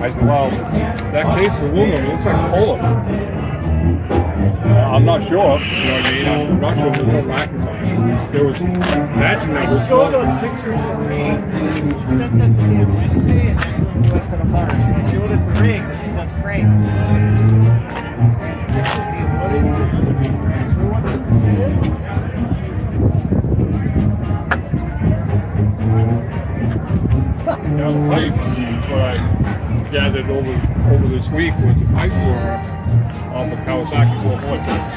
I said, well, that case of aluminum looks like cola. I'm not sure, you know what I mean? I'm not sure if there's no magnifying. There was matching numbers. Show those pictures to me. Sent them to me on Wednesday, and then we went to the bar. I showed it to Rick, and he goes, Frank. What is this? So what is this? Now the pipe, what I gathered over this week was a pipe borer off of Kawasaki 440.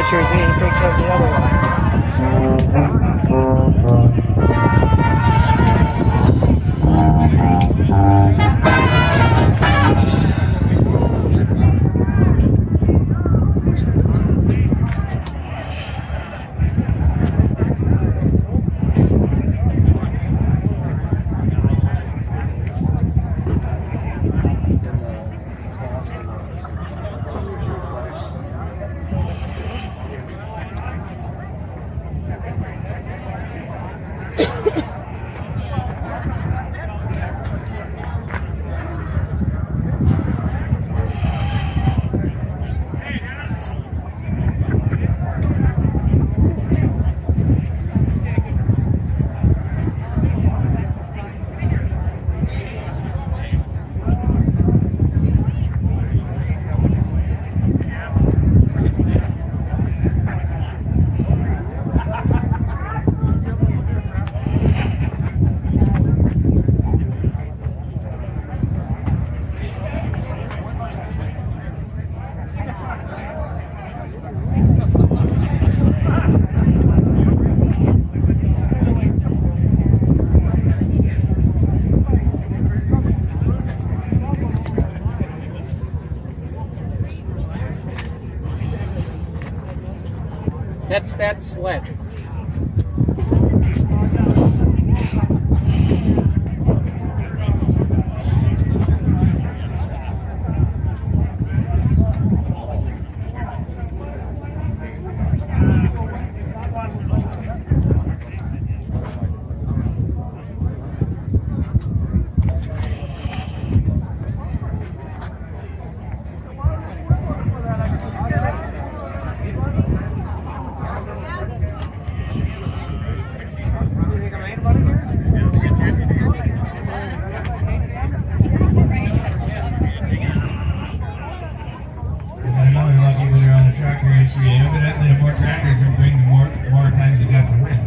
pictures, he takes of the other That's that sled. Evidently, the more tractors you bring, the more times you got to win.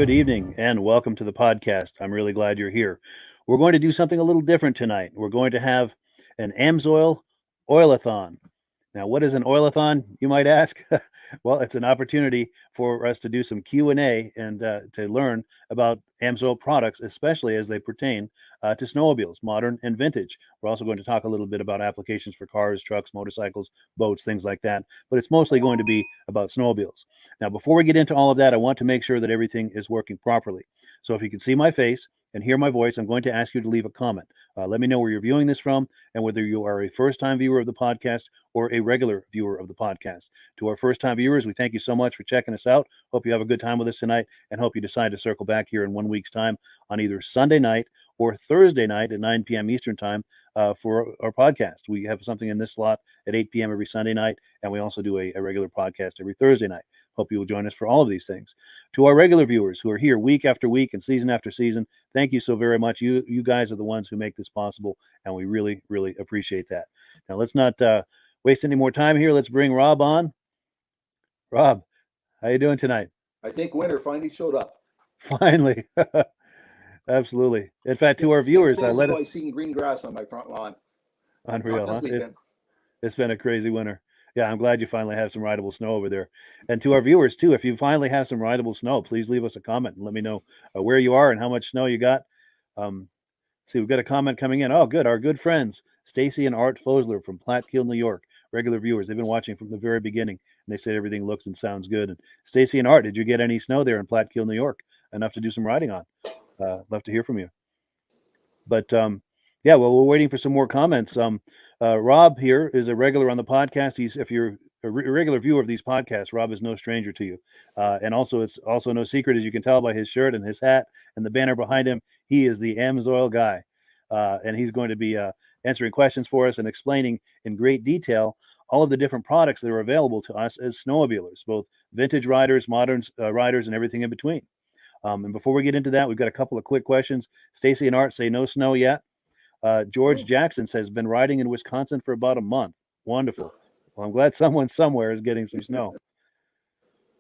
Good evening and welcome to the podcast. I'm really glad you're here. We're going to do something a little different tonight. We're going to have an AMSOIL Oilathon. Now, what is an oilathon, you might ask? Well, it's an opportunity for us to do some Q&A and to learn about AMSOIL products, especially as they pertain to snowmobiles, modern and vintage. We're also going to talk a little bit about applications for cars, trucks, motorcycles, boats, things like that. But it's mostly going to be about snowmobiles. Now, before we get into all of that, I want to make sure that everything is working properly. So if you can see my face and hear my voice, I'm going to ask you to leave a comment. Let me know where you're viewing this from and whether you are a first-time viewer of the podcast or a regular viewer of the podcast. To our first-time viewers, we thank you so much for checking us out. Hope you have a good time with us tonight and hope you decide to circle back here in 1 week's time on either Sunday night or Thursday night at 9 p.m. Eastern time for our podcast. We have something in this slot at 8 p.m. every Sunday night, and we also do a regular podcast every Thursday night. Hope you will join us for all of these things. To our regular viewers who are here week after week and season after season, thank you so very much. You guys are the ones who make this possible, and we really, really appreciate that. Now, let's not waste any more time here. Let's bring Rob on. Rob, how you doing tonight? I think winter finally showed up. Finally. Absolutely. In fact, to our viewers, I seen green grass on my front lawn. Unreal, Not huh? this weekend. It's been a crazy winter. Yeah, I'm glad you finally have some rideable snow over there. And to our viewers, too, if you finally have some rideable snow, please leave us a comment and let me know where you are and how much snow you got. See, we've got a comment coming in. Oh, good. Our good friends, Stacy and Art Fosler from Platkill, New York, regular viewers. They've been watching from the very beginning, and they said everything looks and sounds good. And Stacy and Art, did you get any snow there in Platkill, New York? Enough to do some riding on. Love to hear from you. But yeah, well, we're waiting for some more comments. Rob here is a regular on the podcast. If you're a regular viewer of these podcasts, Rob is no stranger to you. And also, it's also no secret, as you can tell by his shirt and his hat and the banner behind him, he is the AMSOIL guy. And he's going to be answering questions for us and explaining in great detail all of the different products that are available to us as snowmobilers, both vintage riders, modern riders, and everything in between. And before we get into that, we've got a couple of quick questions. Stacy and Art say no snow yet. George Jackson says, been riding in Wisconsin for about a month. Wonderful. Well, I'm glad someone somewhere is getting some snow.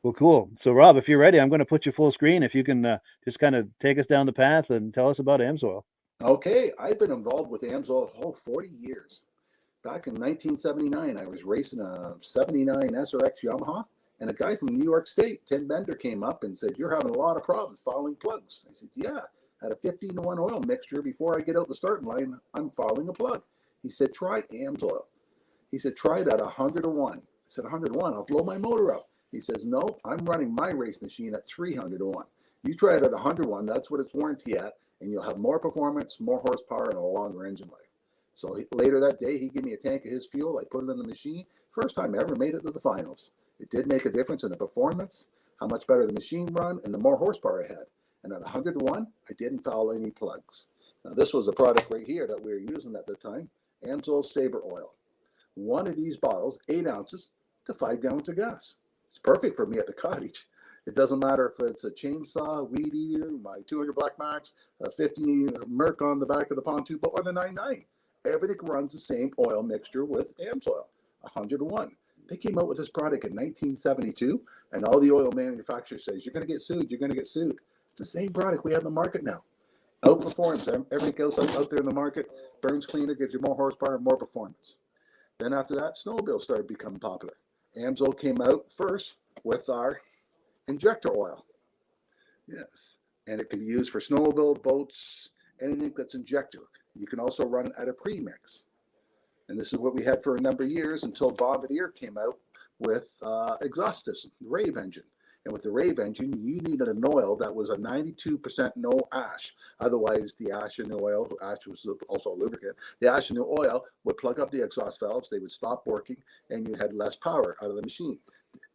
Well, cool. So, Rob, if you're ready, I'm going to put you full screen. If you can just kind of take us down the path and tell us about AMSOIL. Okay, I've been involved with AMSOIL 40 years. Back in 1979, I was racing a 79 SRX Yamaha, and a guy from New York State, Tim Bender, came up and said, "You're having a lot of problems fouling plugs." I said, "Yeah, at a 15-to-1 oil mixture, before I get out the starting line, I'm fouling a plug." He said, "Try AMSOIL." He said, "Try it at 100-to-1. I said, 100-to-1, I'll blow my motor up. He says, "No, I'm running my race machine at 300-to-1. You try it at 100-to-1, that's what it's warranty at, and you'll have more performance, more horsepower, and a longer engine life." So later that day, he gave me a tank of his fuel. I put it in the machine. First time I ever made it to the finals. It did make a difference in the performance, how much better the machine run, and the more horsepower I had. And at 100-to-1, I didn't foul any plugs. Now, this was a product right here that we were using at the time, AMSOIL Sabre Oil. One of these bottles, 8 ounces to 5 gallons of gas. It's perfect for me at the cottage. It doesn't matter if it's a chainsaw, weed eater, my 200 Black Max, a 50 Merc on the back of the pontoon boat, or the 99. Everything runs the same oil mixture with AMSOIL, 100-to-1. They came out with this product in 1972, and all the oil manufacturers says, "You're going to get sued, you're going to get sued." It's the same product we have in the market now. Outperforms everything else out there in the market. Burns cleaner, gives you more horsepower, more performance. Then after that, snowmobiles started becoming popular. AMSOIL came out first with our injector oil. Yes, and it can be used for snowmobile, boats, anything that's injector. You can also run it at a premix. And this is what we had for a number of years until Bombardier came out with exhaust system, the Rave engine. And with the Rave engine, you needed an oil that was a 92% no ash. Otherwise, the ash in the oil, ash was also a lubricant, the ash in the oil would plug up the exhaust valves, they would stop working, and you had less power out of the machine.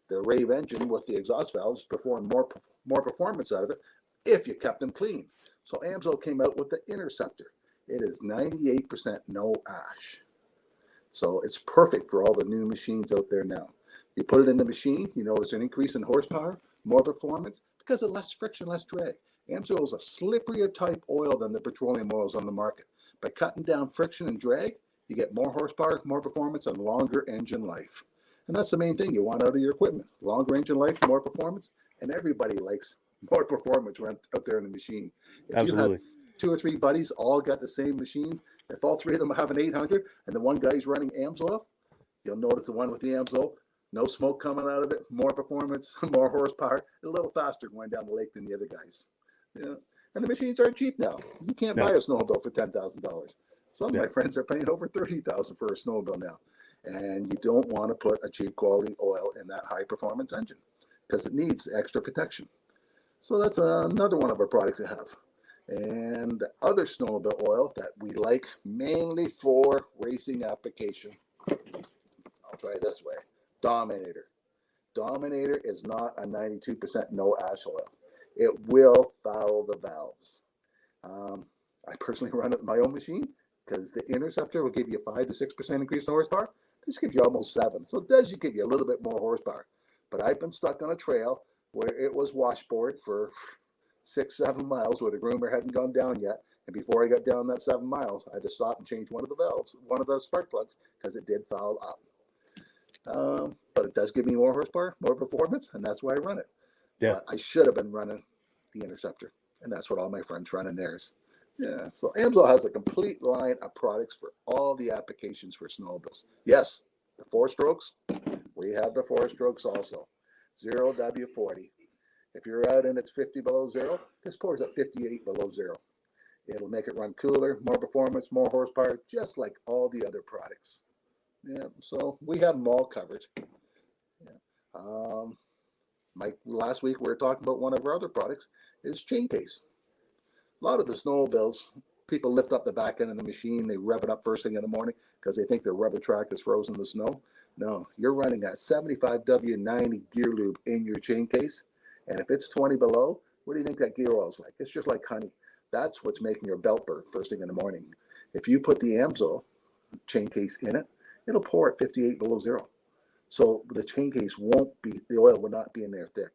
The Rave engine with the exhaust valves performed more performance out of it if you kept them clean. So AMSOIL came out with the Interceptor. It is 98% no ash. So it's perfect for all the new machines out there now. You put it in the machine, you notice an increase in horsepower, more performance, because of less friction, less drag. AMSOIL is a slipperier type oil than the petroleum oils on the market. By cutting down friction and drag, you get more horsepower, more performance, and longer engine life. And that's the main thing you want out of your equipment. Longer engine life, more performance, and everybody likes more performance out there in the machine. If Absolutely. You have 2 or 3 buddies all got the same machines, if all 3 of them have an 800 and the one guy's running AMSOIL, You'll notice the one with the AMSO, no smoke coming out of it, more performance, more horsepower, a little faster going down the lake than the other guys. Yeah. And the machines aren't cheap now. You can't buy a snowmobile for $10,000. Some of my friends are paying over $30,000 for a snowmobile now. And you don't want to put a cheap quality oil in that high performance engine because it needs extra protection. So that's another one of our products to have. And the other snowmobile oil that we like mainly for racing application, I'll try this way, Dominator. Dominator is not a 92% no ash oil. It will foul the valves. I personally run it in my own machine because the Interceptor will give you a 5 to 6% increase in horsepower. This gives you almost 7. So it does give you a little bit more horsepower. But I've been stuck on a trail where it was washboard for 6-7 miles where the groomer hadn't gone down yet. And before I got down that 7 miles, I had to stop and change one of the valves, one of those spark plugs, because it did foul up. But it does give me more horsepower, more performance, and that's why I run it. Yeah. But I should have been running the Interceptor, and that's what all my friends run in theirs. Yeah, so AMSOIL has a complete line of products for all the applications for snowmobiles. Yes, the 4-strokes, we have the 4-strokes also. 0W40. If you're out and it's 50 below zero, this pours at 58 below zero. It'll make it run cooler, more performance, more horsepower, just like all the other products. Yeah, so we have them all covered. Yeah. Last week we were talking about one of our other products is chain case. A lot of the snowmobiles, people lift up the back end of the machine, they rev it up first thing in the morning because they think their rubber track is frozen in the snow. No, you're running a 75W90 gear lube in your chain case, and if it's 20 below, what do you think that gear oil is like? It's just like honey. That's what's making your belt burn first thing in the morning. If you put the AMSOIL chain case in it, it'll pour at 58 below zero. So the chain case the oil will not be in there thick.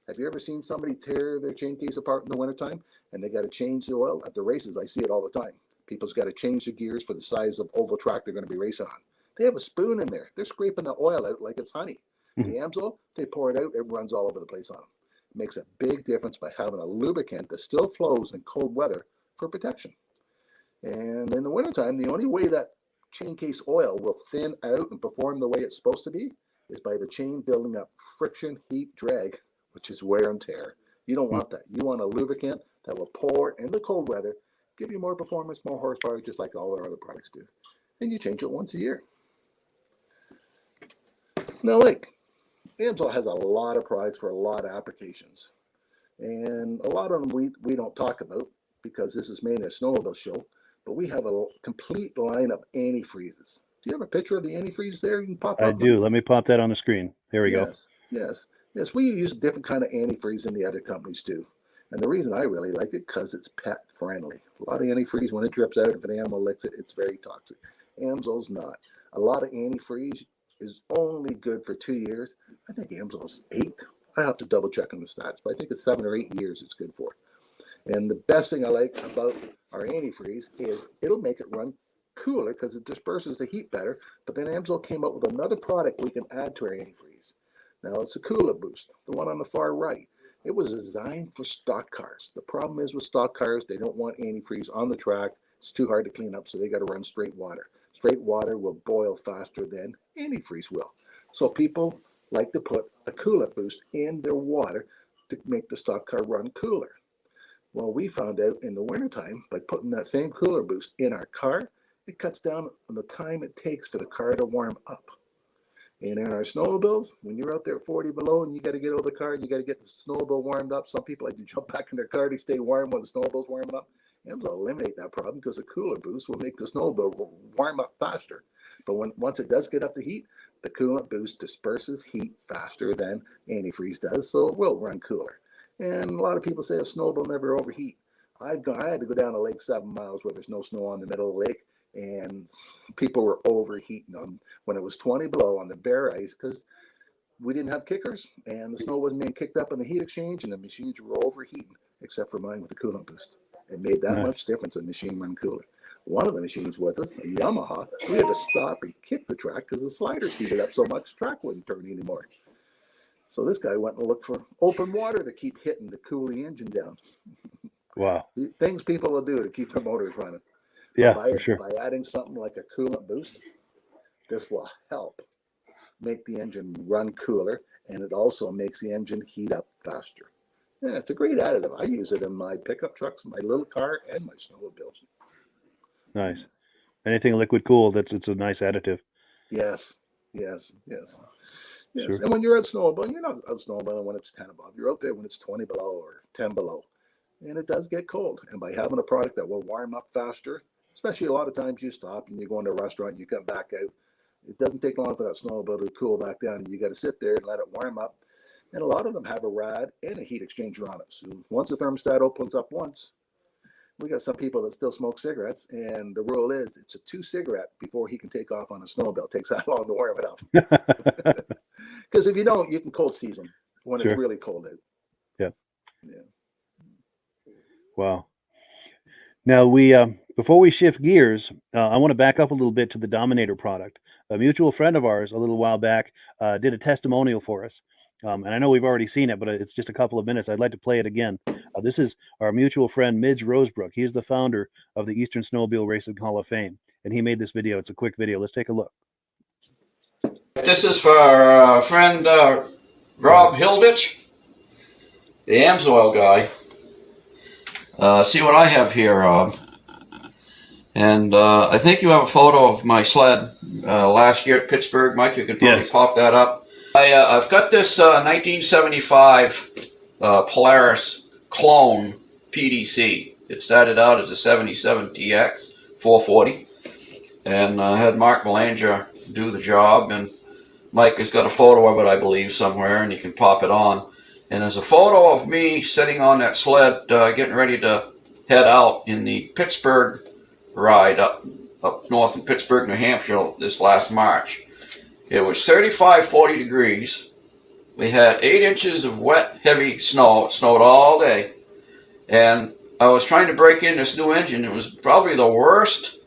Have you ever seen somebody tear their chain case apart in the wintertime and they got to change the oil? At the races, I see it all the time. People's got to change the gears for the size of oval track they're going to be racing on. They have a spoon in there. They're scraping the oil out like it's honey. The AMSOIL, they pour it out, it runs all over the place on them. It makes a big difference by having a lubricant that still flows in cold weather for protection. And in the wintertime, the only way that chain case oil will thin out and perform the way it's supposed to be is by the chain building up friction, heat, drag, which is wear and tear. You don't want that. You want a lubricant that will pour in the cold weather, give you more performance, more horsepower, just like all our other products do. And you change it once a year. Now, like, AMSOIL has a lot of products for a lot of applications. And a lot of them we don't talk about because this is mainly a snowmobile show, but we have a complete line of antifreezes. Do you have a picture of the antifreeze there? You can pop up. I do. Let me pop that on the screen. Here we go. Yes, we use a different kind of antifreeze than the other companies do. And the reason I really like it, because it's pet friendly. A lot of antifreeze, when it drips out, if an animal licks it, it's very toxic. AMSOIL's not. A lot of antifreeze is only good for 2 years. I think AMSOIL's 8. I have to double check on the stats, but I think it's 7 or 8 years it's good for. And the best thing I like about our antifreeze is it'll make it run cooler because it disperses the heat better. But then AMSOIL came up with another product we can add to our antifreeze. Now it's a Cooler Boost, the one on the far right. It was designed for stock cars. The problem is with stock cars, they don't want antifreeze on the track. It's too hard to clean up, so they got to run straight water. Straight water will boil faster than antifreeze will. So people like to put a Cooler Boost in their water to make the stock car run cooler. Well, we found out in the wintertime, by putting that same Cooler Boost in our car, it cuts down on the time it takes for the car to warm up. And in our snowmobiles, when you're out there 40 below and you got to get out of the car, you got to get the snowmobile warmed up. Some people like to jump back in their car to stay warm when the snowmobile's warming up. AMSOIL eliminate that problem because the Cooler Boost will make the snowmobile warm up faster. But once it does get up to heat, the Coolant Boost disperses heat faster than antifreeze does, so it will run cooler. And a lot of people say a snowmobile never overheat. I had to go down a lake 7 miles where there's no snow on the middle of the lake, and people were overheating them when it was 20 below on the bare ice because we didn't have kickers and the snow wasn't being kicked up in the heat exchange and the machines were overheating, except for mine with the Coolant Boost. It made that much difference in the machine run cooler. One of the machines with us, a Yamaha, we had to stop and kick the track because the sliders heated up so much the track wouldn't turn anymore. So this guy went and looked for open water to keep hitting to cool the engine down. Wow. Things people will do to keep their motors running. Yeah, for sure. By adding something like a Coolant Boost, This will help make the engine run cooler, and it also makes the engine heat up faster. Yeah, it's a great additive. I use it in my pickup trucks, my little car, and my snowmobiles. Nice. Anything liquid cooled, it's a nice additive. Yes, yes, yes. Yes, Sure. and when you're out snowmobiling, you're not out snowmobiling when it's 10 above. You're out there when it's 20 below or 10 below. And it does get cold. And by having a product that will warm up faster, especially a lot of times you stop and you go into a restaurant and you come back out, it doesn't take long for that snowmobile to cool back down. And you got to sit there and let it warm up. And a lot of them have a rad and a heat exchanger on it. So once the thermostat opens up once, we got some people that still smoke cigarettes, and the rule is it's a 2 cigarette before he can take off on a snowmobile. It takes that long to warm it up. Because if you don't, you can cold season when Sure. it's really cold out. Yeah. Yeah. Wow. Now we before we shift gears, I want to back up a little bit to the Dominator product. A mutual friend of ours a little while back did a testimonial for us. And I know we've already seen it, but it's just a couple of minutes. I'd like to play it again. This is our mutual friend, Midge Rosebrook. He's the founder of the Eastern Snowmobile Racing Hall of Fame. And he made this video. It's a quick video. Let's take a look. This is for our friend Rob Hilditch, the Amsoil guy. See what I have here, Rob. And I think you have a photo of my sled last year at Pittsburgh. Mike, you can probably pop that up. I've got this 1975 Polaris clone PDC. It started out as a 77 TX 440. And I had Mark Belanger do the job. And Mike has got a photo of it, I believe, somewhere, and you can pop it on. And there's a photo of me sitting on that sled getting ready to head out in the Pittsburgh ride up north in Pittsburgh, New Hampshire this last March. It was 35, 40 degrees. We had 8 inches of wet, heavy snow. It snowed all day. And I was trying to break in this new engine. It was probably the worst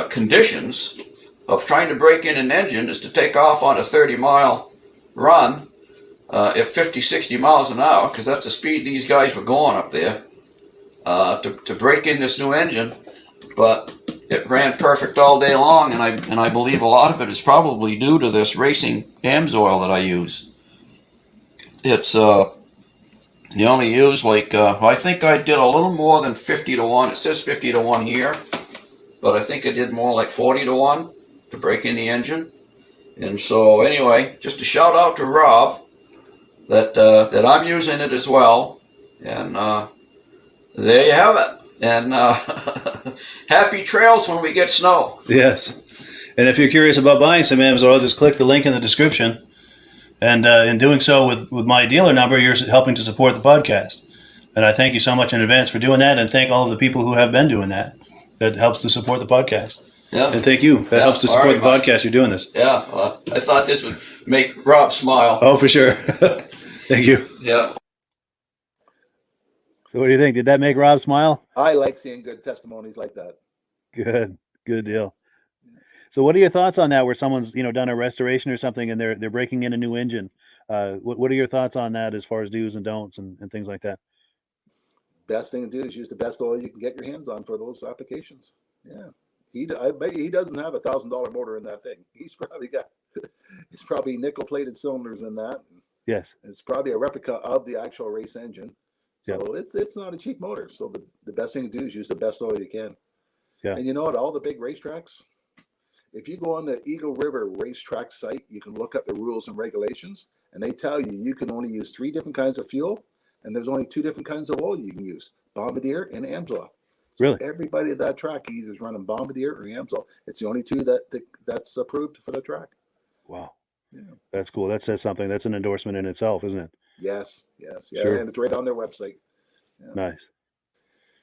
conditions of trying to break in an engine is to take off on a 30-mile run at 50, 60 miles an hour, because that's the speed these guys were going up there to break in this new engine. But it ran perfect all day long, and I believe a lot of it is probably due to this racing Amsoil that I use. It's you only use like I think I did a little more than 50 to 1. It says 50 to 1 here, but I think I did more like 40 to 1 to break in the engine. And so anyway, just a shout out to Rob that I'm using it as well. And there you have it. And happy trails when we get snow. Yes. And if you're curious about buying some Amsoil, just click the link in the description. And in doing so with my dealer number, you're helping to support the podcast. And I thank you so much in advance for doing that. And thank all of the people who have been doing that. That helps to support the podcast. Yeah. And thank you. That helps to support the podcast. You're doing this. Yeah. I thought this would make Rob smile. Oh, for sure. Thank you. Yeah. So what do you think? Did that make Rob smile? I like seeing good testimonies like that. Good. Good deal. So what are your thoughts on that, where someone's, done a restoration or something and they're breaking in a new engine? What are your thoughts on that as far as do's and don'ts and things like that? Best thing to do is use the best oil you can get your hands on for those applications. Yeah. I bet he doesn't have $1,000 motor in that thing. He's probably nickel plated cylinders in that. Yes. It's probably a replica of the actual race engine. So Yep. it's not a cheap motor. So the best thing to do is use the best oil you can. Yeah. And you know what? All the big racetracks, if you go on the Eagle River racetrack site, you can look up the rules and regulations, and they tell you can only use 3 different kinds of fuel, and there's only 2 different kinds of oil you can use: Bombardier and Amsoil. So Really? everybody at that track either is running Bombardier or Amsoil. It's the only 2 that's approved for the track. Wow. Yeah. That's cool. That says something. That's an endorsement in itself, isn't it? Yes. Sure. And it's right on their website. Yeah. Nice.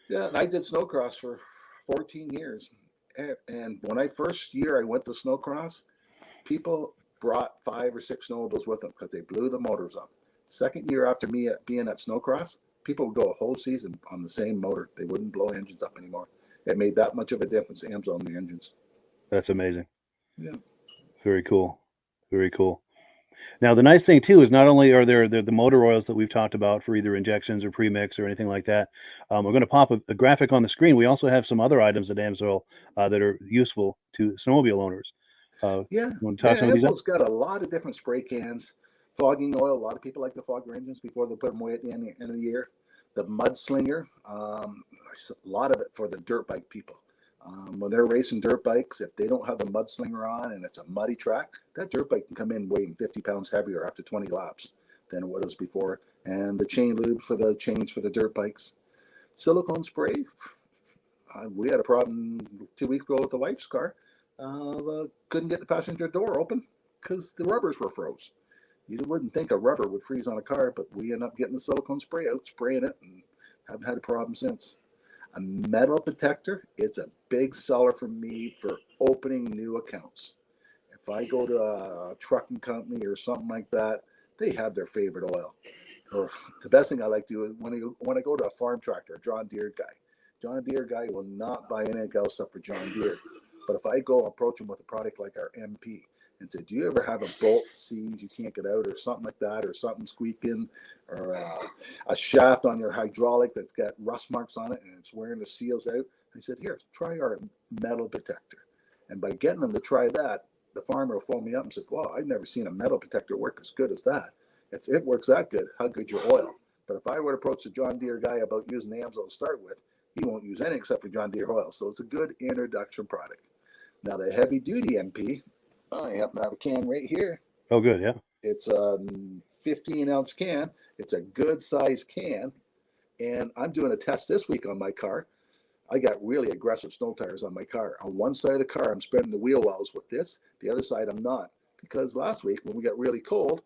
Yeah, and I did snowcross for 14 years. And when I first year I went to snowcross, people brought 5 or 6 snowmobiles with them because they blew the motors up. Second year after me being at snowcross, people would go a whole season on the same motor. They wouldn't blow engines up anymore. It made that much of a difference, Amsoil on the engines. That's amazing. Yeah. Very cool. Very cool. Now, the nice thing too is not only are there the motor oils that we've talked about for either injections or premix or anything like that. We're going to pop a graphic on the screen. We also have some other items at AMSOIL that are useful to snowmobile owners. Yeah, You want to yeah. talk some of these up? Amsoil's got a lot of different spray cans, fogging oil. A lot of people like to fog their engines before they put them away at the end of the year. The mudslinger, a lot of it for the dirt bike people. When they're racing dirt bikes, if they don't have the mudslinger on and it's a muddy track, that dirt bike can come in weighing 50 pounds heavier after 20 laps than what it was before. And the chain lube for the chains for the dirt bikes. Silicone spray, we had a problem 2 weeks ago with the wife's car. Couldn't get the passenger door open because the rubbers were froze. You wouldn't think a rubber would freeze on a car, but we ended up getting the silicone spray out, spraying it, and haven't had a problem since. A metal detector, it's a big seller for me for opening new accounts. If I go to a trucking company or something like that, they have their favorite oil. Or the best thing I like to do is when I go to a farm tractor, a John Deere guy will not buy anything else except for John Deere. But if I go approach him with a product like our MP and say, do you ever have a bolt seize you can't get out or something like that, or something squeaking, or a shaft on your hydraulic that's got rust marks on it and it's wearing the seals out? I said, here, try our metal detector. And by getting them to try that, the farmer will phone me up and said, wow, I've never seen a metal detector work as good as that. If it works that good, how good's your oil? But if I were to approach the John Deere guy about using the AMSOIL to start with, he won't use anything except for John Deere oil. So it's a good introduction product. Now the heavy duty MP, I happen to have a can right here. Oh, good, yeah. It's a 15-ounce can. It's a good size can. And I'm doing a test this week on my car. I got really aggressive snow tires on my car. On one side of the car, I'm spinning the wheel wells with this. The other side, I'm not. Because last week when we got really cold,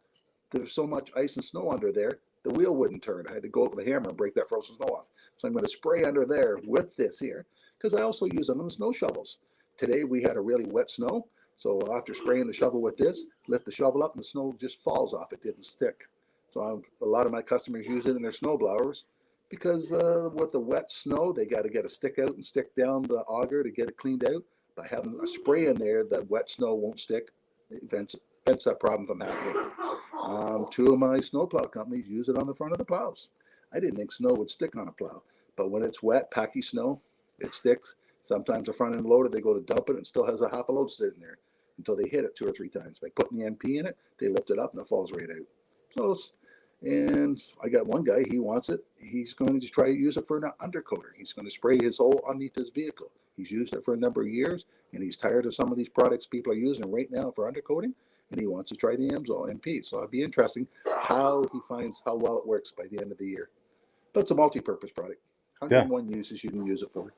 there was so much ice and snow under there, the wheel wouldn't turn. I had to go with the hammer and break that frozen snow off. So I'm going to spray under there with this here, because I also use them in the snow shovels. Today we had a really wet snow, so after spraying the shovel with this, lift the shovel up and the snow just falls off. It didn't stick. So a lot of my customers use it in their snow blowers because with the wet snow, they got to get a stick out and stick down the auger to get it cleaned out. By having a spray in there, that wet snow won't stick. It prevents that problem from happening. Two of my snowplow companies use it on the front of the plows. I didn't think snow would stick on a plow, but when it's wet, packy snow, it sticks. Sometimes the front end loader, they go to dump it and it still has a half a load sitting there until they hit it 2 or 3 times. By putting the MP in it, they lift it up and it falls right out. So, and I got one guy, he wants it. He's going to just try to use it for an undercoater. He's going to spray his whole underneath his vehicle. He's used it for a number of years and he's tired of some of these products people are using right now for undercoating. And he wants to try the AMSOIL MP. So it'll be interesting how he finds how well it works by the end of the year. But it's a multi-purpose product. 101 uses you can use it for.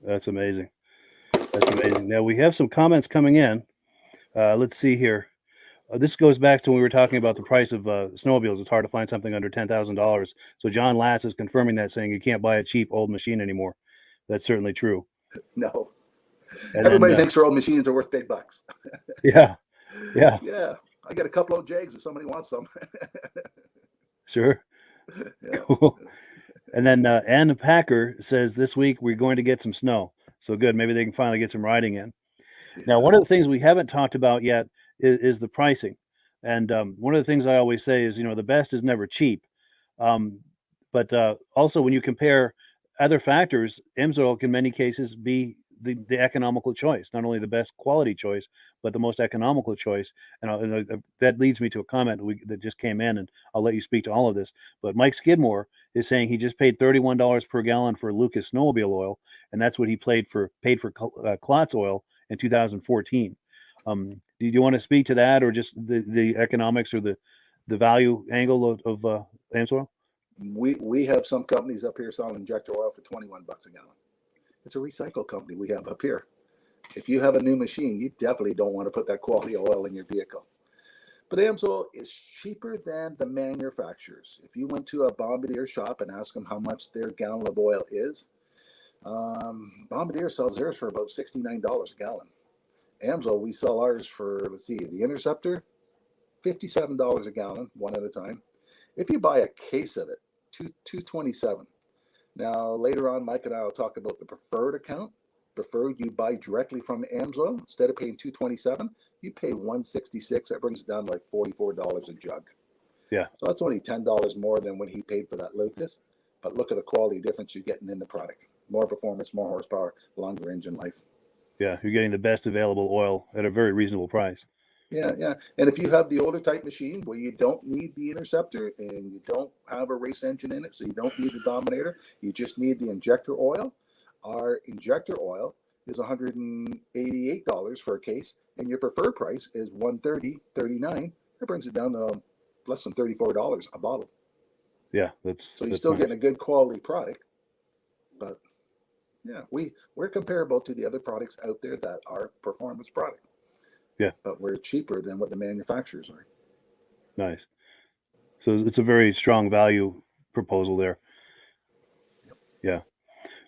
That's amazing. That's amazing. Now we have some comments coming in. Let's see here. This goes back to when we were talking about the price of snowmobiles. It's hard to find something under $10,000. So John Lass is confirming that, saying you can't buy a cheap old machine anymore. That's certainly true. No. And everybody thinks their old machines are worth big bucks. Yeah. Yeah. Yeah. I got a couple of Jags if somebody wants them. Sure. Yeah. Cool. And then Ann Packer says this week we're going to get some snow. So good. Maybe they can finally get some riding in. Yeah. Now, one of the things we haven't talked about yet is the pricing. And one of the things I always say is, the best is never cheap. But also when you compare other factors, AMSOIL can in many cases be the economical choice, not only the best quality choice, but the most economical choice. And that leads me to a comment that just came in, and I'll let you speak to all of this. But Mike Skidmore is saying he just paid $31 per gallon for Lucas snowmobile oil, and that's what he paid for Klotz oil in 2014. Do you want to speak to that, or just the economics or the value angle of AMSOIL? We have some companies up here selling injector oil for $21 a gallon. It's a recycle company we have up here. If you have a new machine, you definitely don't want to put that quality oil in your vehicle. But AMSOIL is cheaper than the manufacturers. If you went to a Bombardier shop and asked them how much their gallon of oil is, Bombardier sells theirs for about $69 a gallon. AMSOIL, we sell ours for, the Interceptor, $57 a gallon, one at a time. If you buy a case of it, $227. Now, later on, Mike and I will talk about the preferred account. prefer you buy directly from AMSOIL. Instead of paying $227, you pay $166. That brings it down to like $44 a jug. Yeah. So that's only $10 more than what he paid for that Lucas. But look at the quality difference you're getting in the product. More performance, more horsepower, longer engine life. Yeah, you're getting the best available oil at a very reasonable price. Yeah, yeah. And if you have the older type machine where you don't need the interceptor and you don't have a race engine in it, so you don't need the Dominator, you just need the injector oil. Our injector oil is $188 for a case, and your preferred price is $130.39. That brings it down to less than $34 a bottle. Yeah, So you're that's still nice. getting a good quality product, but yeah, we're comparable to the other products out there that are performance product. Yeah. But we're cheaper than what the manufacturers are. Nice. So it's a very strong value proposal there. Yeah.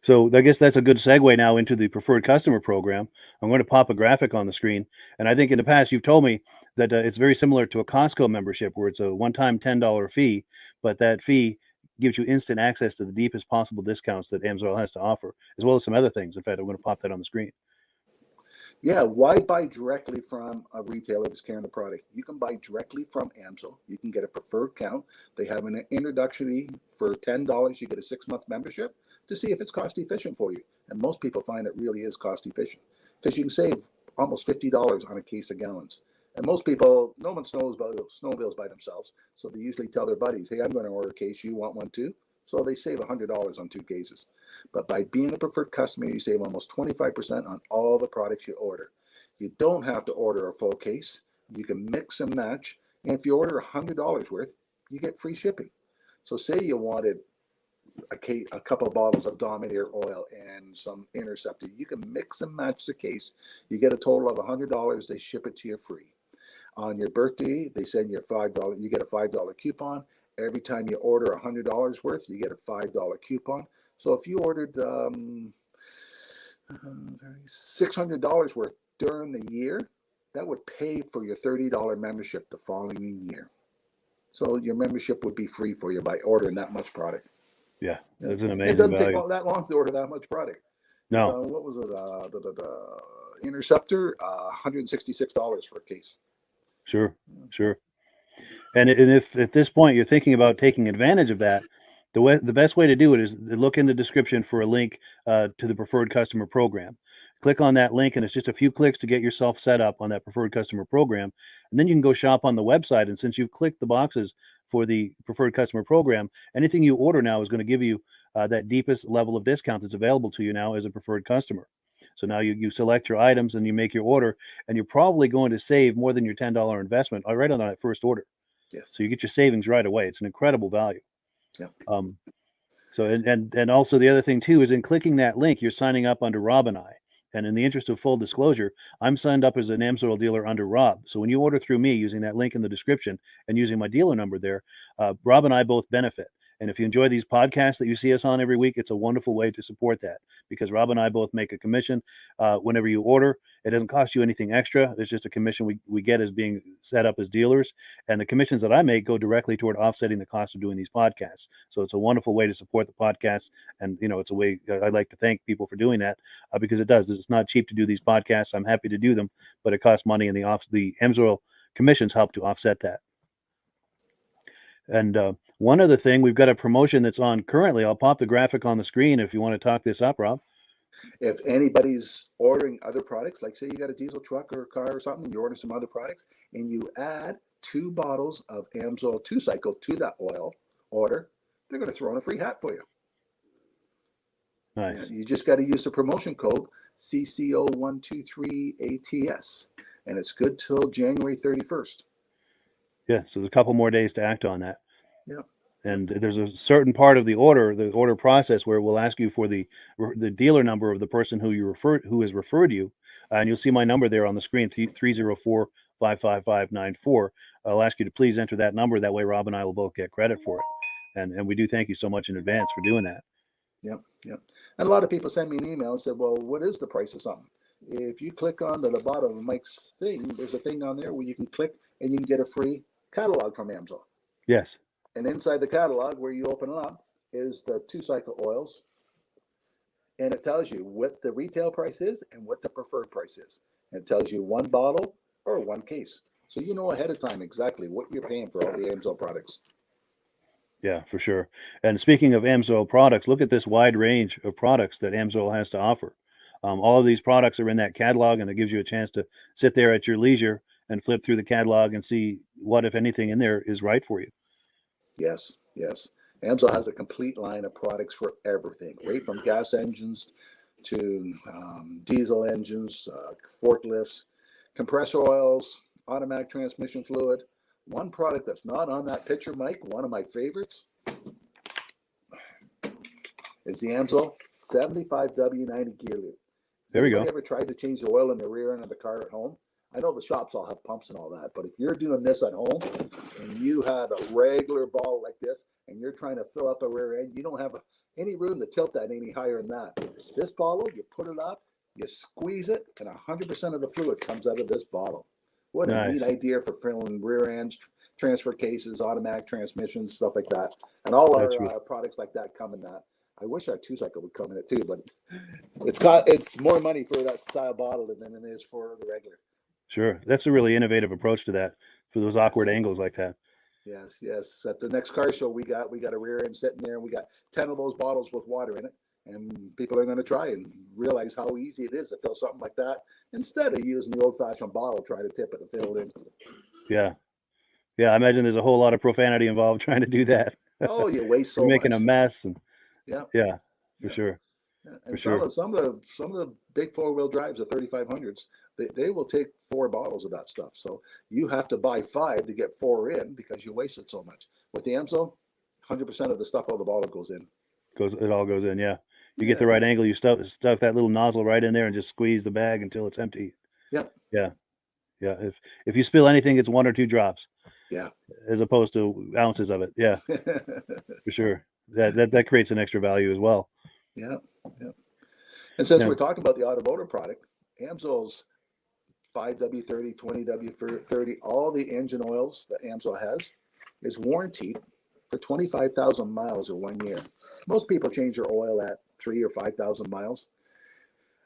So I guess that's a good segue now into the preferred customer program. I'm going to pop a graphic on the screen. And I think in the past, you've told me that it's very similar to a Costco membership where it's a one-time $10 fee, but that fee gives you instant access to the deepest possible discounts that AMSOIL has to offer, as well as some other things. In fact, I'm going to pop that on the screen. Yeah, why buy directly from a retailer that's carrying the product? You can buy directly from AMSOIL. You can get a preferred count. They have an introductory for $10. You get a 6-month membership to see if it's cost efficient for you. And most people find it really is cost efficient because you can save almost $50 on a case of gallons. And most people, no one snowmobiles by themselves. So they usually tell their buddies, hey, I'm going to order a case. You want one too? So they save $100 on 2 cases. But by being a preferred customer, you save almost 25% on all the products you order. You don't have to order a full case. You can mix and match. And if you order $100 worth, you get free shipping. So say you wanted a couple of bottles of Dominator oil and some Interceptor. You can mix and match the case. You get a total of $100. They ship it to you free. On your birthday, they send you $5. You get a $5 coupon. Every time you order $100 worth, you get a $5 coupon. So if you ordered $600 worth during the year, that would pay for your $30 membership the following year. So your membership would be free for you by ordering that much product. Yeah, that's an It amazing doesn't value. take that long to order that much product. No. So what was it? The Interceptor, $166 for a case. Sure. And if at this point you're thinking about taking advantage of that, the best way to do it is to look in the description for a link to the preferred customer program. Click on that link, and it's just a few clicks to get yourself set up on that preferred customer program. And then you can go shop on the website. And since you've clicked the boxes for the preferred customer program, anything you order now is going to give you that deepest level of discount that's available to you now as a preferred customer. So now you select your items and you make your order, and you're probably going to save more than your $10 investment right on that first order. Yes. So you get your savings right away. It's an incredible value. Yeah. So and also the other thing too is in clicking that link, you're signing up under Rob and I. And in the interest of full disclosure, I'm signed up as an AMSOIL dealer under Rob. So when you order through me using that link in the description and using my dealer number there, Rob and I both benefit. And if you enjoy these podcasts that you see us on every week, it's a wonderful way to support that because Rob and I both make a commission whenever you order. It doesn't cost you anything extra. It's just a commission we get as being set up as dealers. And the commissions that I make go directly toward offsetting the cost of doing these podcasts. So it's a wonderful way to support the podcast. And, it's a way I'd like to thank people for doing that because it does. It's not cheap to do these podcasts. I'm happy to do them, but it costs money, and the AMSOIL commissions help to offset that. And one other thing, we've got a promotion that's on currently. I'll pop the graphic on the screen if you want to talk this up, Rob. If anybody's ordering other products, like say you got a diesel truck or a car or something, you order some other products, and you add 2 bottles of AMSOIL 2-cycle to that oil order, they're going to throw in a free hat for you. Nice. You just got to use the promotion code CCO123ATS, and it's good till January 31st. Yeah, so there's a couple more days to act on that. Yeah. And there's a certain part of the order process where we'll ask you for the dealer number of the person who has referred you, and you'll see my number there on the screen, 304-555-94. I'll ask you to please enter that number. That way, Rob and I will both get credit for it, and we do thank you so much in advance for doing that. Yep. And a lot of people send me an email and said, well, what is the price of something? If you click onto the bottom of Mike's thing, there's a thing on there where you can click and you can get a free catalog from AMSOIL. Yes. And inside the catalog, where you open it up, is the 2-cycle oils and it tells you what the retail price is and what the preferred price is. And it tells you one bottle or one case. So you know ahead of time exactly what you're paying for all the AMSOIL products. Yeah, for sure. And speaking of AMSOIL products, look at this wide range of products that AMSOIL has to offer. All of these products are in that catalog, and it gives you a chance to sit there at your leisure and flip through the catalog and see what, if anything, in there is right for you. Yes, yes. AMSOIL has a complete line of products for everything, right from gas engines to diesel engines, forklifts, compressor oils, automatic transmission fluid. One product that's not on that picture, Mike, one of my favorites, is the AMSOIL 75W90 gear loop. Has There we go. anybody ever tried to change the oil in the rear end of the car at home? I know the shops all have pumps and all that, but if you're doing this at home and you have a regular ball like this and you're trying to fill up a rear end, you don't have any room to tilt that any higher than that. This bottle, you put it up, you squeeze it, and 100% of the fluid comes out of this bottle. What a Nice. neat idea for filling rear ends, transfer cases, automatic transmissions, stuff like that. And all our That's really- products like that come in that. I wish our 2-cycle would come in it too, but it's more money for that style bottle than it is for the regular. Sure. That's a really innovative approach to that, for those awkward angles like that. Yes, yes. At the next car show, we got a rear end sitting there, and we got 10 of those bottles with water in it, and people are going to try and realize how easy it is to fill something like that instead of using the old-fashioned bottle, try to tip it and fill it in. Yeah. Yeah, I imagine there's a whole lot of profanity involved trying to do that. Oh, you waste so You're making much. a mess. And Yeah, yeah, for Yeah. sure. yeah. For And sure. some of the big 4-wheel drives, the 3500s, they will take 4 bottles of that stuff. So you have to buy 5 to get 4 in because you wasted so much. With the AMSOIL, 100% of the stuff out of the bottle goes in. It all goes in, yeah. You get the right angle, you stuff that little nozzle right in there and just squeeze the bag until it's empty. Yep. Yeah. Yeah. If you spill anything, it's 1 or 2 drops. Yeah. As opposed to ounces of it. Yeah, for sure. That creates an extra value as well. Yeah, yeah. And since Yeah. we're talking about the automotive product, AMSOIL's 5W30, 20W30, all the engine oils that AMSOIL has is warranted for 25,000 miles or 1 year. Most people change their oil at 3,000 or 5,000 miles.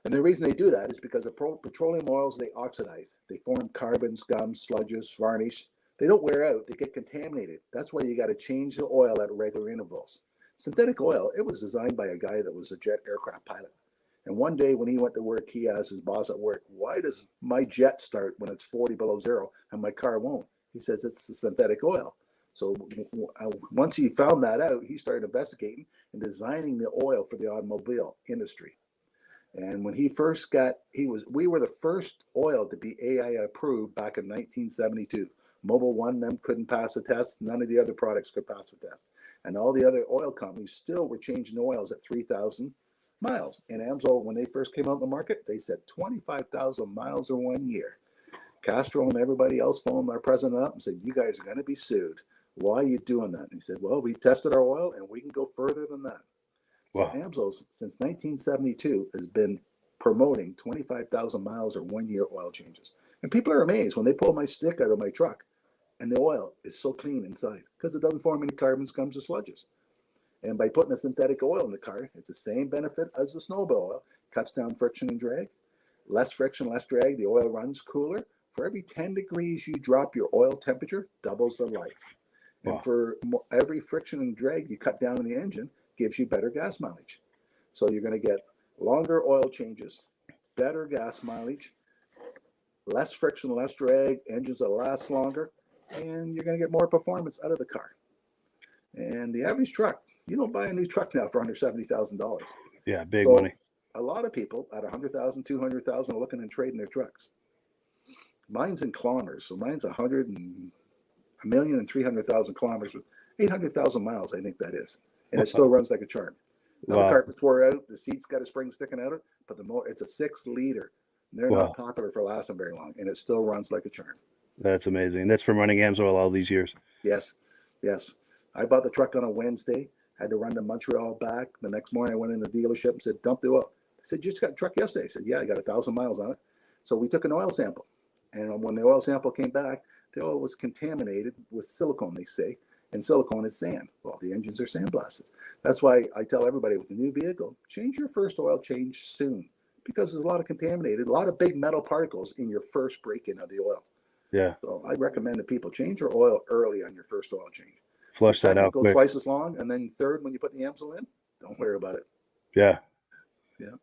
And the reason they do that is because the petroleum oils, they oxidize. They form carbons, gums, sludges, varnish. They don't wear out. They get contaminated. That's why you got to change the oil at regular intervals. Synthetic oil, it was designed by a guy that was a jet aircraft pilot. And one day when he went to work, he asked his boss at work, why does my jet start when it's 40 below zero and my car won't? He says it's the synthetic oil. So once he found that out, he started investigating and designing the oil for the automobile industry. And when he first we were the first oil to be AI approved back in 1972. Mobil One, them couldn't pass the test. None of the other products could pass the test. And all the other oil companies still were changing oils at 3,000 miles. And AMSOIL, when they first came out in the market, they said 25,000 miles or 1 year. Castro and everybody else phoned our president up and said, you guys are going to be sued. Why are you doing that? And he said, well, we tested our oil and we can go further than that. Wow. So AMSOIL, since 1972, has been promoting 25,000 miles or 1 year oil changes. And people are amazed when they pull my stick out of my truck and the oil is so clean inside because it doesn't form any carbons, gums, or sludges. And by putting a synthetic oil in the car, it's the same benefit as the snowmobile oil. Cuts down friction and drag. Less friction, less drag. The oil runs cooler. For every 10 degrees you drop your oil temperature, doubles the life. Wow. And for every friction and drag you cut down in the engine, gives you better gas mileage. So you're going to get longer oil changes, better gas mileage, less friction, less drag, engines that last longer, and you're going to get more performance out of the car. And the average truck, you don't buy a new truck now for under $70,000. Yeah, big money. A lot of people at $100,000, $200,000 are looking and trading their trucks. Mine's in kilometers, so mine's 1,300,000 kilometers, 800,000 miles, I think that is, and it still runs like a charm. Now Wow. the carpets wore out, the seats got a spring sticking out of it, but it's a 6-liter. They're Wow. not popular for lasting very long, and it still runs like a charm. That's amazing. That's from running AMSOIL all these years. Yes, yes. I bought the truck on a Wednesday, had to run to Montreal back. The next morning I went in the dealership and said, dump the oil. I said, you just got a truck yesterday? I said, yeah, I got 1,000 miles on it. So we took an oil sample. And when the oil sample came back, the oil was contaminated with silicone, they say. and silicone is sand. Well, the engines are sandblasted. That's why I tell everybody with a new vehicle, change your first oil change soon, because there's a lot of contaminated, a lot of big metal particles in your first break-in of the oil. Yeah. So I recommend that people change your oil early on your first oil change. Flush that out Go quick. twice as long, and then third, when you put the Amsoil in, don't worry about it. Yeah. Yeah.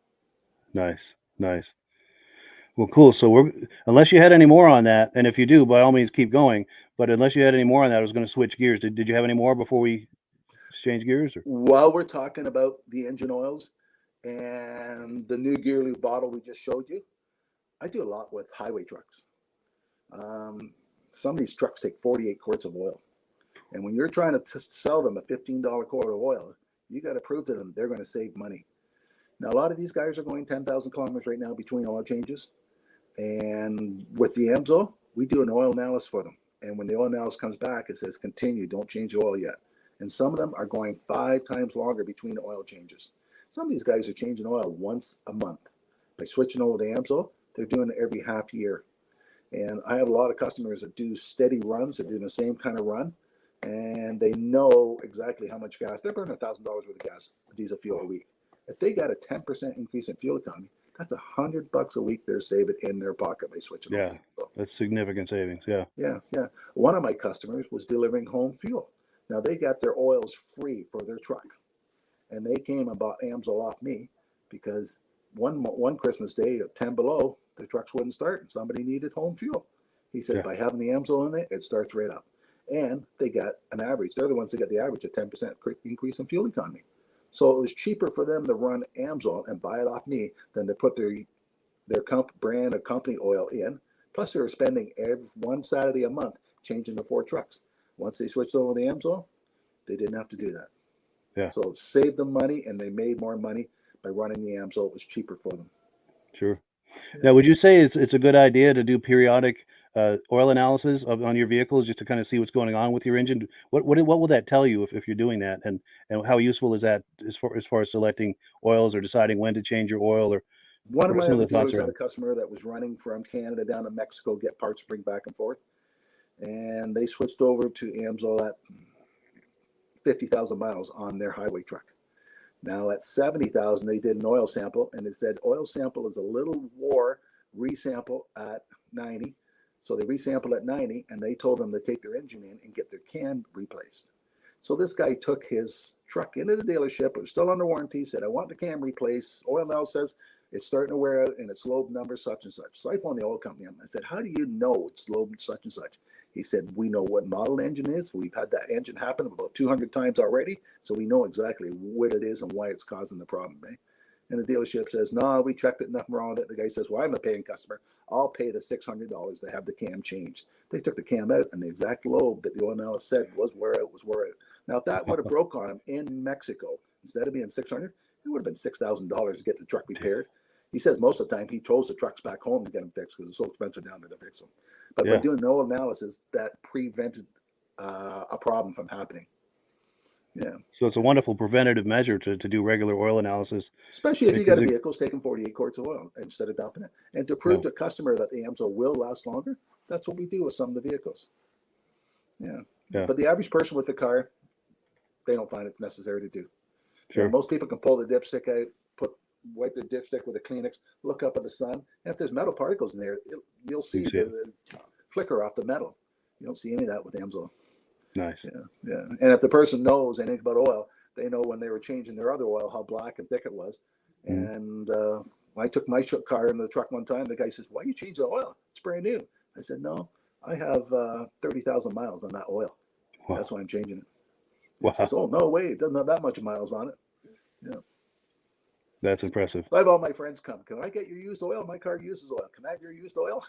Nice. Well, cool. So unless you had any more on that, and if you do, by all means, keep going. But unless you had any more on that, I was going to switch gears. Did you have any more before we exchange gears? Or? While we're talking about the engine oils and the new gear lube bottle we just showed you, I do a lot with highway trucks. Some of these trucks take 48 quarts of oil. And when you're trying to sell them a $15 quart of oil, you got to prove to them they're going to save money. Now, a lot of these guys are going 10,000 kilometers right now between oil changes. And with the Amsoil, we do an oil analysis for them. And when the oil analysis comes back, it says, continue, don't change the oil yet. And some of them are going 5 times longer between oil changes. Some of these guys are changing oil once a month. By switching over the Amsoil, they're doing it every half year. And I have a lot of customers that do steady runs, that do the same kind of run, and they know exactly how much gas. They're burning $1,000 worth of gas, diesel fuel a week. If they got a 10% increase in fuel economy, that's $100 a week they're saving in their pocket by switching over. Yeah, that's significant savings. Yeah. One of my customers was delivering home fuel. Now, they got their oils free for their truck, and they came and bought Amsoil off me because one Christmas day at 10 below, the trucks wouldn't start, and somebody needed home fuel. He says, by having the Amsoil in it starts right up. And they got an average. They're the ones that got the average of 10% increase in fuel economy. So it was cheaper for them to run Amsoil and buy it off me than to put their brand of company oil in. Plus, they were spending one Saturday a month changing the 4 trucks. Once they switched over to the Amsoil, they didn't have to do that. Yeah. So it saved them money, and they made more money by running the Amsoil. It was cheaper for them. Sure. Now, would you say it's a good idea to do periodic oil analysis on your vehicles just to kind of see what's going on with your engine? What will that tell you if you're doing that, and how useful is that as far as selecting oils or deciding when to change your oil? Or one of my other dealers had a customer that was running from Canada down to Mexico, get parts, bring back and forth, and they switched over to Amsoil at 50,000 miles on their highway truck. Now at 70,000, they did an oil sample, and it said oil sample is a little war resample at 90. So they resampled at 90, and they told them to take their engine in and get their cam replaced. So this guy took his truck into the dealership. It was still under warranty. Said, I want the cam replaced. Oil now says it's starting to wear out, and it's lobe number such and such. So I phoned the oil company up. I said, how do you know it's lobe such and such? He said, we know what model engine is. We've had that engine happen about 200 times already, so we know exactly what it is and why it's causing the problem. And the dealership says, no, we checked it, nothing wrong with it. The guy says, well, I'm a paying customer. I'll pay the $600 to have the cam changed. They took the cam out, and the exact lobe that the oil analyst said was wear out. Now, if that would have broke on him in Mexico, instead of being $600, it would have been $6,000 to get the truck repaired. He says most of the time he tows the trucks back home to get them fixed because it's so expensive down there to fix them. But by doing no analysis, that prevented a problem from happening. Yeah. So it's a wonderful preventative measure to do regular oil analysis. Especially if you got a vehicle taking 48 quarts of oil instead of dumping it. And to prove to a customer that the Amsoil will last longer, that's what we do with some of the vehicles. Yeah. But the average person with a car, they don't find it's necessary to do. Sure. Most people can pull the dipstick out, wipe the dipstick with a Kleenex, look up at the sun, and if there's metal particles in there, you'll see the flicker off the metal. You don't see any of that with Amsoil. Nice. Yeah. And if the person knows anything about oil, they know when they were changing their other oil how black and thick it was. And when I took my car into the truck one time, the guy says, "Why you change the oil? It's brand new." I said, "No, I have 30,000 miles on that oil. Wow. That's why I'm changing it." Wow. He says, "Oh, no way! It doesn't have that much miles on it." Yeah. That's impressive. I have all my friends come. Can I get your used oil? My car uses oil. Can I have your used oil?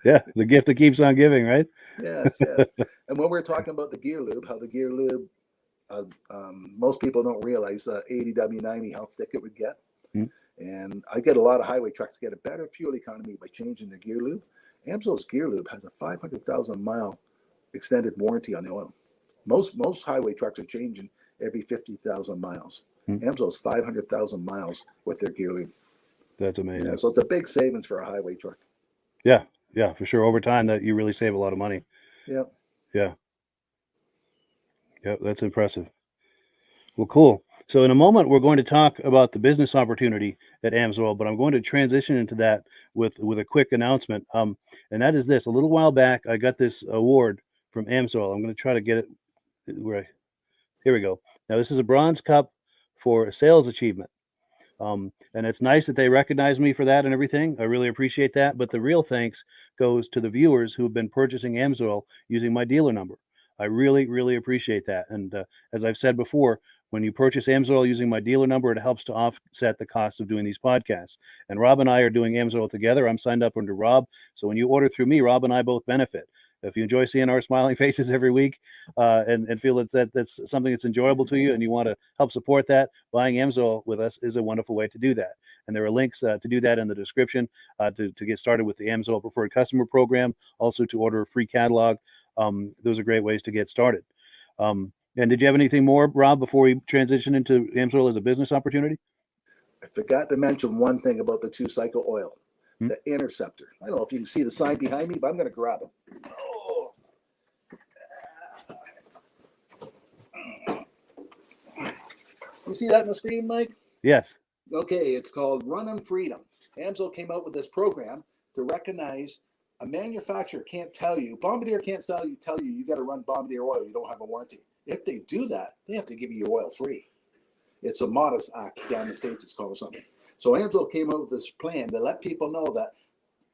Yeah, the gift that keeps on giving, right? Yes. And when we're talking about the gear lube, how the gear lube, most people don't realize the 80W90 how thick it would get. And I get a lot of highway trucks get a better fuel economy by changing the gear lube. Amsoil's gear lube has a 500,000 mile extended warranty on the oil. Most highway trucks are changing every 50,000 miles. Amsoil's 500,000 miles with their gear lube. That's amazing. Yeah, so it's a big savings for a highway truck. Yeah, for sure. Over time, that you really save a lot of money. Yeah. Yeah. Yeah, that's impressive. Well, cool. So in a moment, we're going to talk about the business opportunity at Amsoil, but I'm going to transition into that with a quick announcement. And that is this: a little while back, I got this award from Amsoil. I'm going to try to get it where here we go. Now, this is a bronze cup for sales achievement. And it's nice that they recognize me for that and everything. I really appreciate that. But the real thanks goes to the viewers who have been purchasing Amsoil using my dealer number. I really, really appreciate that. And as I've said before, when you purchase Amsoil using my dealer number, it helps to offset the cost of doing these podcasts. And Rob and I are doing Amsoil together. I'm signed up under Rob. So when you order through me, Rob and I both benefit. If you enjoy seeing our smiling faces every week and feel that's something that's enjoyable to you and you want to help support that, buying Amsoil with us is a wonderful way to do that. And there are links to do that in the description to get started with the Amsoil Preferred Customer Program, also to order a free catalog. Those are great ways to get started. And did you have anything more, Rob, before we transition into Amsoil as a business opportunity? I forgot to mention one thing about the 2-cycle oil, the Interceptor. I don't know if you can see the sign behind me, but I'm going to grab it. Oh. You see that on the screen, Mike? Yes. Okay, it's called Run on Freedom. Amsoil came out with this program to recognize a manufacturer can't tell you, Bombardier can't tell you you got to run Bombardier oil, you don't have a warranty. If they do that, they have to give you your oil free. It's a modest act down in the States, it's called or something. So Amsoil came out with this plan to let people know that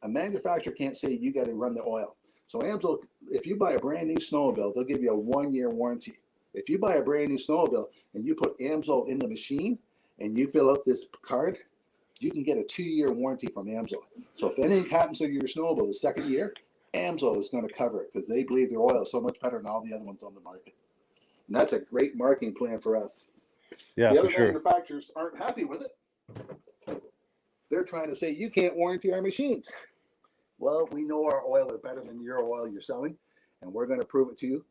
a manufacturer can't say you got to run the oil. So Amsoil, if you buy a brand new snowmobile, they'll give you a 1-year warranty. If you buy a brand new snowmobile and you put Amsoil in the machine and you fill out this card, you can get a 2-year warranty from Amsoil. So if anything happens to your snowmobile the second year, Amsoil is going to cover it because they believe their oil is so much better than all the other ones on the market. And that's a great marketing plan for us. Yeah, the other for sure. manufacturers aren't happy with it. They're trying to say, you can't warranty our machines. Well, we know our oil is better than your oil you're selling, and we're going to prove it to you.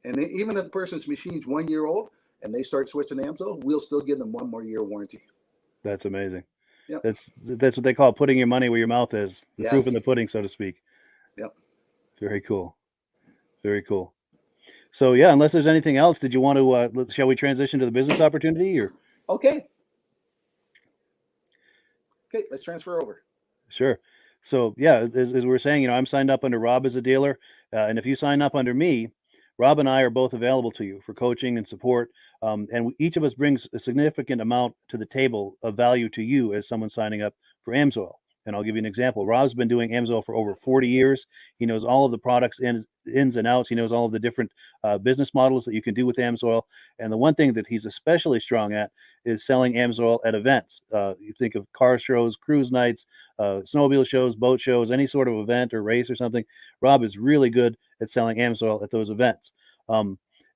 And even if the person's machine's 1 year old and they start switching to Amsoil, we'll still give them 1 more year warranty. That's amazing. Yep. That's what they call putting your money where your mouth is. The Yes. proof in the pudding, so to speak. Yep. Very cool. Very cool. So yeah, unless there's anything else, did you want to? Shall we transition to the business opportunity, or? Okay, let's transfer over. Sure. So yeah, as we were saying, I'm signed up under Rob as a dealer, and if you sign up under me, Rob and I are both available to you for coaching and support, and each of us brings a significant amount to the table of value to you as someone signing up for Amsoil. And I'll give you an example. Rob's been doing Amsoil for over 40 years. He knows all of the products ins and outs. He knows all of the different business models that you can do with Amsoil. And the one thing that he's especially strong at is selling Amsoil at events. You think of car shows, cruise nights, snowmobile shows, boat shows, any sort of event or race or something. Rob is really good at selling Amsoil at those events.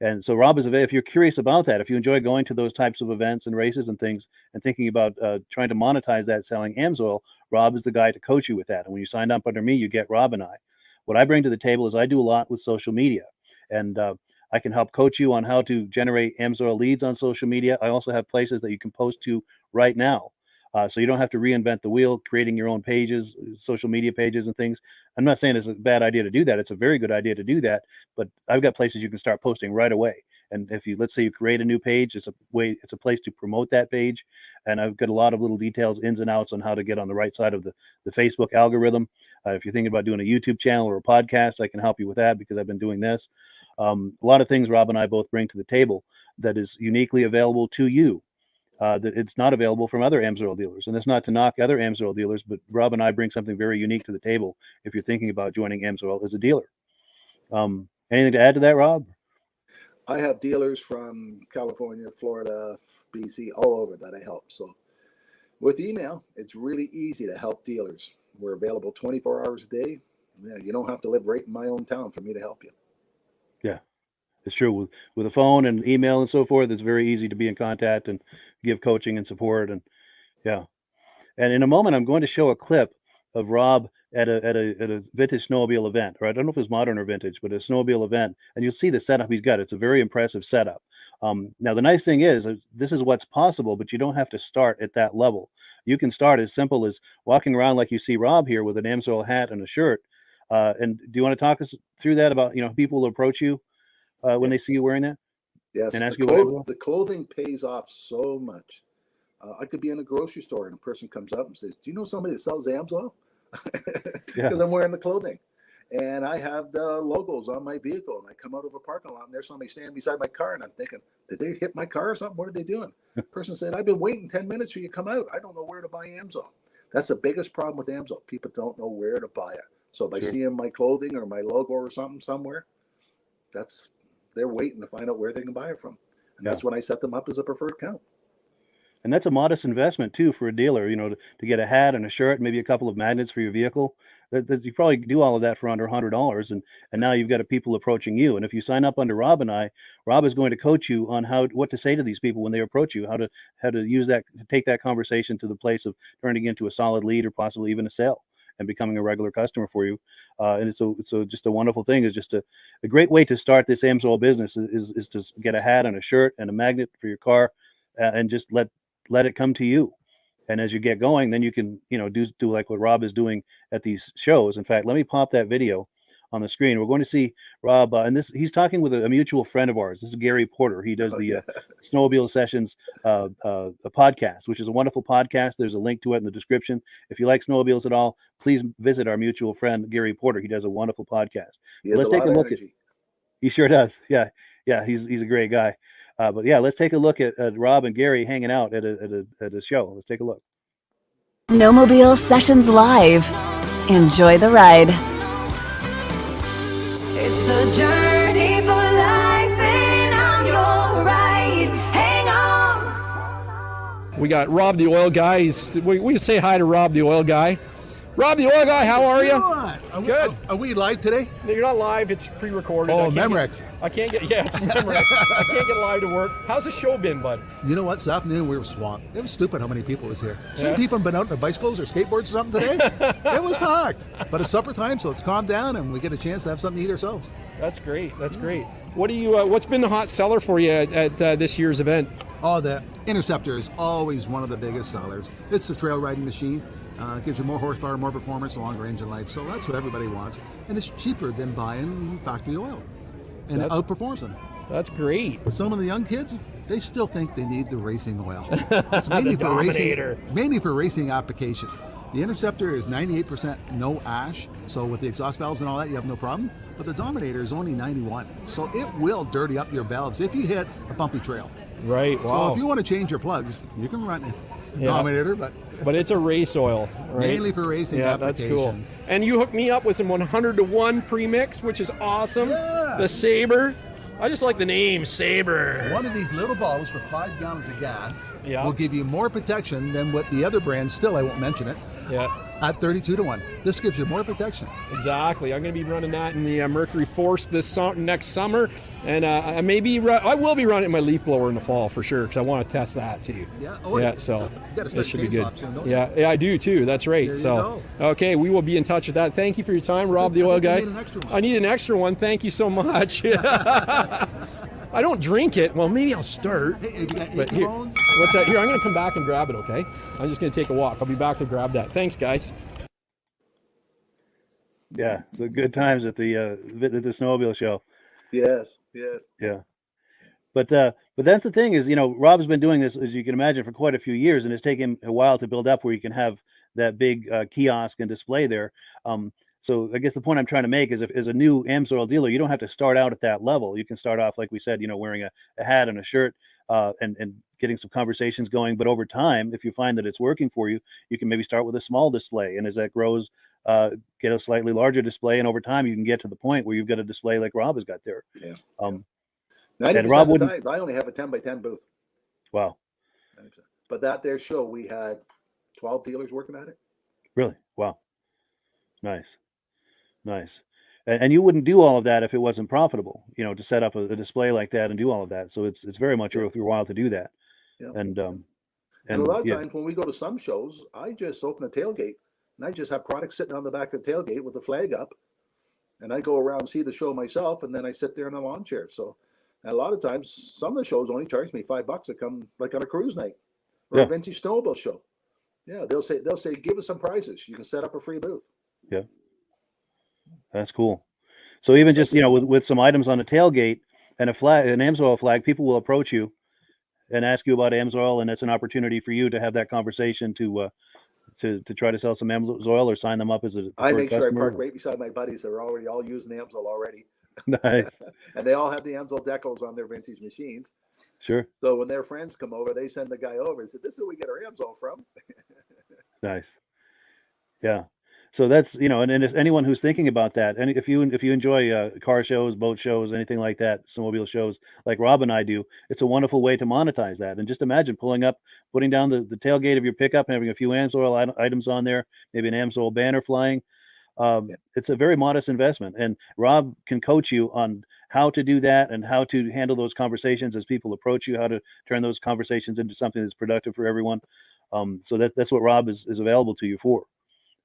And so Rob is if you're curious about that, if you enjoy going to those types of events and races and things and thinking about trying to monetize that selling Amsoil, Rob is the guy to coach you with that. And when you sign up under me, you get Rob and I. What I bring to the table is I do a lot with social media, and I can help coach you on how to generate Amsoil leads on social media. I also have places that you can post to right now. So you don't have to reinvent the wheel, creating your own pages, social media pages and things. I'm not saying it's a bad idea to do that. It's a very good idea to do that. But I've got places you can start posting right away. And if let's say you create a new page, it's a place to promote that page. And I've got a lot of little details, ins and outs on how to get on the right side of the Facebook algorithm. If you're thinking about doing a YouTube channel or a podcast, I can help you with that because I've been doing this. A lot of things Rob and I both bring to the table that is uniquely available to you. That it's not available from other Amsoil dealers. And it's not to knock other Amsoil dealers, but Rob and I bring something very unique to the table if you're thinking about joining Amsoil as a dealer. Anything to add to that, Rob? I have dealers from California, Florida, BC, all over that I help. So with email, it's really easy to help dealers. We're available 24 hours a day. Yeah, you don't have to live right in my own town for me to help you. Yeah. It's true with a phone and email and so forth. It's very easy to be in contact and give coaching and support. And yeah. And in a moment, I'm going to show a clip of Rob at a vintage snowmobile event, or I don't know if it's modern or vintage, but a snowmobile event. And you'll see the setup he's got. It's a very impressive setup. Now, the nice thing is this is what's possible, but you don't have to start at that level. You can start as simple as walking around like you see Rob here with an Amsoil hat and a shirt. And do you want to talk us through that about, people will approach you when they see you wearing that? Yes, And the, ask you what the clothing pays off so much. I could be in a grocery store and a person comes up and says, "Do you know somebody that sells AMSOIL?" Because I'm wearing the clothing. And I have the logos on my vehicle, and I come out of a parking lot, and there's somebody standing beside my car, and I'm thinking, did they hit my car or something? What are they doing? The person said, I've been waiting 10 minutes for you to come out. I don't know where to buy AMSOIL. That's the biggest problem with AMSOIL. People don't know where to buy it. So by seeing my clothing or my logo or something somewhere, they're waiting to find out where they can buy it from. And that's when I set them up as a preferred account. And that's a modest investment too for a dealer, to get a hat and a shirt, maybe a couple of magnets for your vehicle. That you probably do all of that for under $100, and now you've got people approaching you. And if you sign up under Rob and I, Rob is going to coach you on what to say to these people when they approach you, how to use that, to take that conversation to the place of turning into a solid lead or possibly even a sale and becoming a regular customer for you. And it's just a wonderful thing. It's just a great way to start this AMSOIL business is to get a hat and a shirt and a magnet for your car, and just let it come to you. And as you get going, then you can, do like what Rob is doing at these shows. In fact, let me pop that video on the screen. We're going to see Rob, and he's talking with a mutual friend of ours. This is Gary Porter. He does the Snowmobile Sessions a podcast, which is a wonderful podcast. There's a link to it in the description. If you like snowmobiles at all, please visit our mutual friend Gary Porter. He does a wonderful podcast. Let's take a look at. He sure does. Yeah, he's a great guy. But yeah, let's take a look at Rob and Gary hanging out at a show. Let's take a look. Snowmobile Sessions Live. Enjoy the ride. It's a journey for life, and I'm your ride. Hang on. We got Rob the Oil Guy. We say hi to Rob the Oil Guy. Rob the Oil Guy, how are you? Good. Are we live today? No, you're not live. It's pre-recorded. Oh, Memorex. It's Memorex. I can't get live to work. How's the show been, bud? You know what? This afternoon we were swamped. It was stupid how many people was here. Yeah. Some people have been out on their bicycles or skateboards or something today. It was packed. But it's supper time, so it's calmed down and we get a chance to have something to eat ourselves. That's great. That's great. What's been the hot seller for you at this year's event? Oh, the Interceptor is always one of the biggest sellers. It's the trail riding machine. Gives you more horsepower, more performance, a longer engine life. So that's what everybody wants. And it's cheaper than buying factory oil. And it outperforms them. That's great. But some of the young kids, they still think they need the racing oil. It's mainly for racing applications. The Interceptor is 98% no ash. So with the exhaust valves and all that, you have no problem. But the Dominator is only 91. So it will dirty up your valves if you hit a bumpy trail. Right, wow. So if you want to change your plugs, you can run the Dominator, but it's a race oil, right? Mainly for racing applications. That's cool. And you hooked me up with some 100-to-1 premix, which is awesome. Yeah. The Sabre. I just like the name Sabre. One of these little bottles for 5 gallons of gas will give you more protection than what the other brands, still I won't mention it, at 32-to-1. This gives you more protection. Exactly. I'm going to be running that in the Mercury Force next summer. And I will be running my leaf blower in the fall for sure, because I want to test that too. So you got to start should be good. Soon, don't you? Yeah, I do too. That's right. There so you go. Okay, we will be in touch with that. Thank you for your time, Rob the Oil Guy. I need an extra one. Thank you so much. I don't drink it. Well, maybe I'll start. Hey, have you got but here, what's that? Here, I'm going to come back and grab it. Okay, I'm just going to take a walk. I'll be back to grab that. Thanks, guys. Yeah, the good times at the snowmobile show. Yes. Yeah. But that's the thing is, Rob's been doing this, as you can imagine, for quite a few years, and it's taken a while to build up where you can have that big kiosk and display there. So I guess the point I'm trying to make is, if as a new AMSOIL dealer, you don't have to start out at that level. You can start off, like we said, wearing a hat and a shirt, and getting some conversations going. But over time, if you find that it's working for you, you can maybe start with a small display, and as that grows, get a slightly larger display, and over time you can get to the point where you've got a display like Rob has got there. 90% of the time, I only have a 10x10 booth. Wow. But that there show, we had 12 dealers working at it. Really? Wow. Nice. And you wouldn't do all of that if it wasn't profitable, to set up a display like that and do all of that. So it's very much worth your while to do that. Yeah. And a lot of times when we go to some shows, I just open a tailgate and I just have products sitting on the back of the tailgate with the flag up, and I go around and see the show myself, and then I sit there in a lawn chair. So a lot of times, some of the shows only charge me $5 to come, like on a cruise night or a vintage snowmobile show. Yeah, they'll say, give us some prizes. You can set up a free booth. Yeah. That's cool. So even just, you know, with some items on the tailgate and a flag, an AMSOIL flag, people will approach you and ask you about AMSOIL, and it's an opportunity for you to have that conversation to try to sell some AMSOIL or sign them up as a I preferred make sure I customer. park right beside my buddies that are already all using AMSOIL already. Nice. And they all have the AMSOIL decals on their vintage machines. Sure. So when their friends come over, they send the guy over and say, "This is where we get our AMSOIL from." Nice. Yeah. So that's, you know, and if anyone who's thinking about that, and if you enjoy car shows, boat shows, anything like that, snowmobile shows, like Rob and I do, it's a wonderful way to monetize that. And just imagine putting down the tailgate of your pickup and having a few AMSOIL items on there, maybe an AMSOIL banner flying. It's a very modest investment, and Rob can coach you on how to do that and how to handle those conversations as people approach you, how to turn those conversations into something that's productive for everyone. So that's what Rob is available to you for.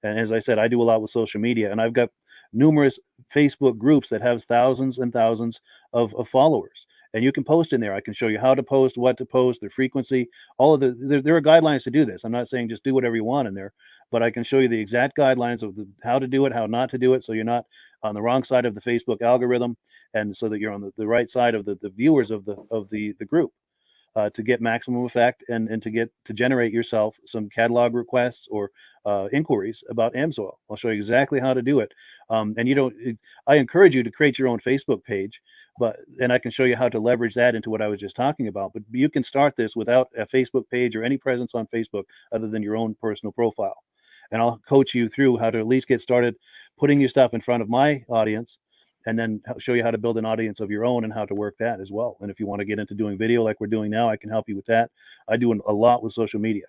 And as I said, I do a lot with social media, and I've got numerous Facebook groups that have thousands and thousands of followers. And you can post in there. I can show you how to post, what to post, the frequency, all of there are guidelines to do this. I'm not saying just do whatever you want in there, but I can show you the exact guidelines of how to do it, how not to do it, so you're not on the wrong side of the Facebook algorithm, and so that you're on the right side of the viewers of the group. To get maximum effect and to generate yourself some catalog requests or inquiries about AMSOIL. I'll show you exactly how to do it. And I encourage you to create your own Facebook page, and I can show you how to leverage that into what I was just talking about. But you can start this without a Facebook page or any presence on Facebook other than your own personal profile. And I'll coach you through how to at least get started putting your stuff in front of my audience, and then show you how to build an audience of your own and how to work that as well. And if you want to get into doing video like we're doing now, I can help you with that. I do a lot with social media.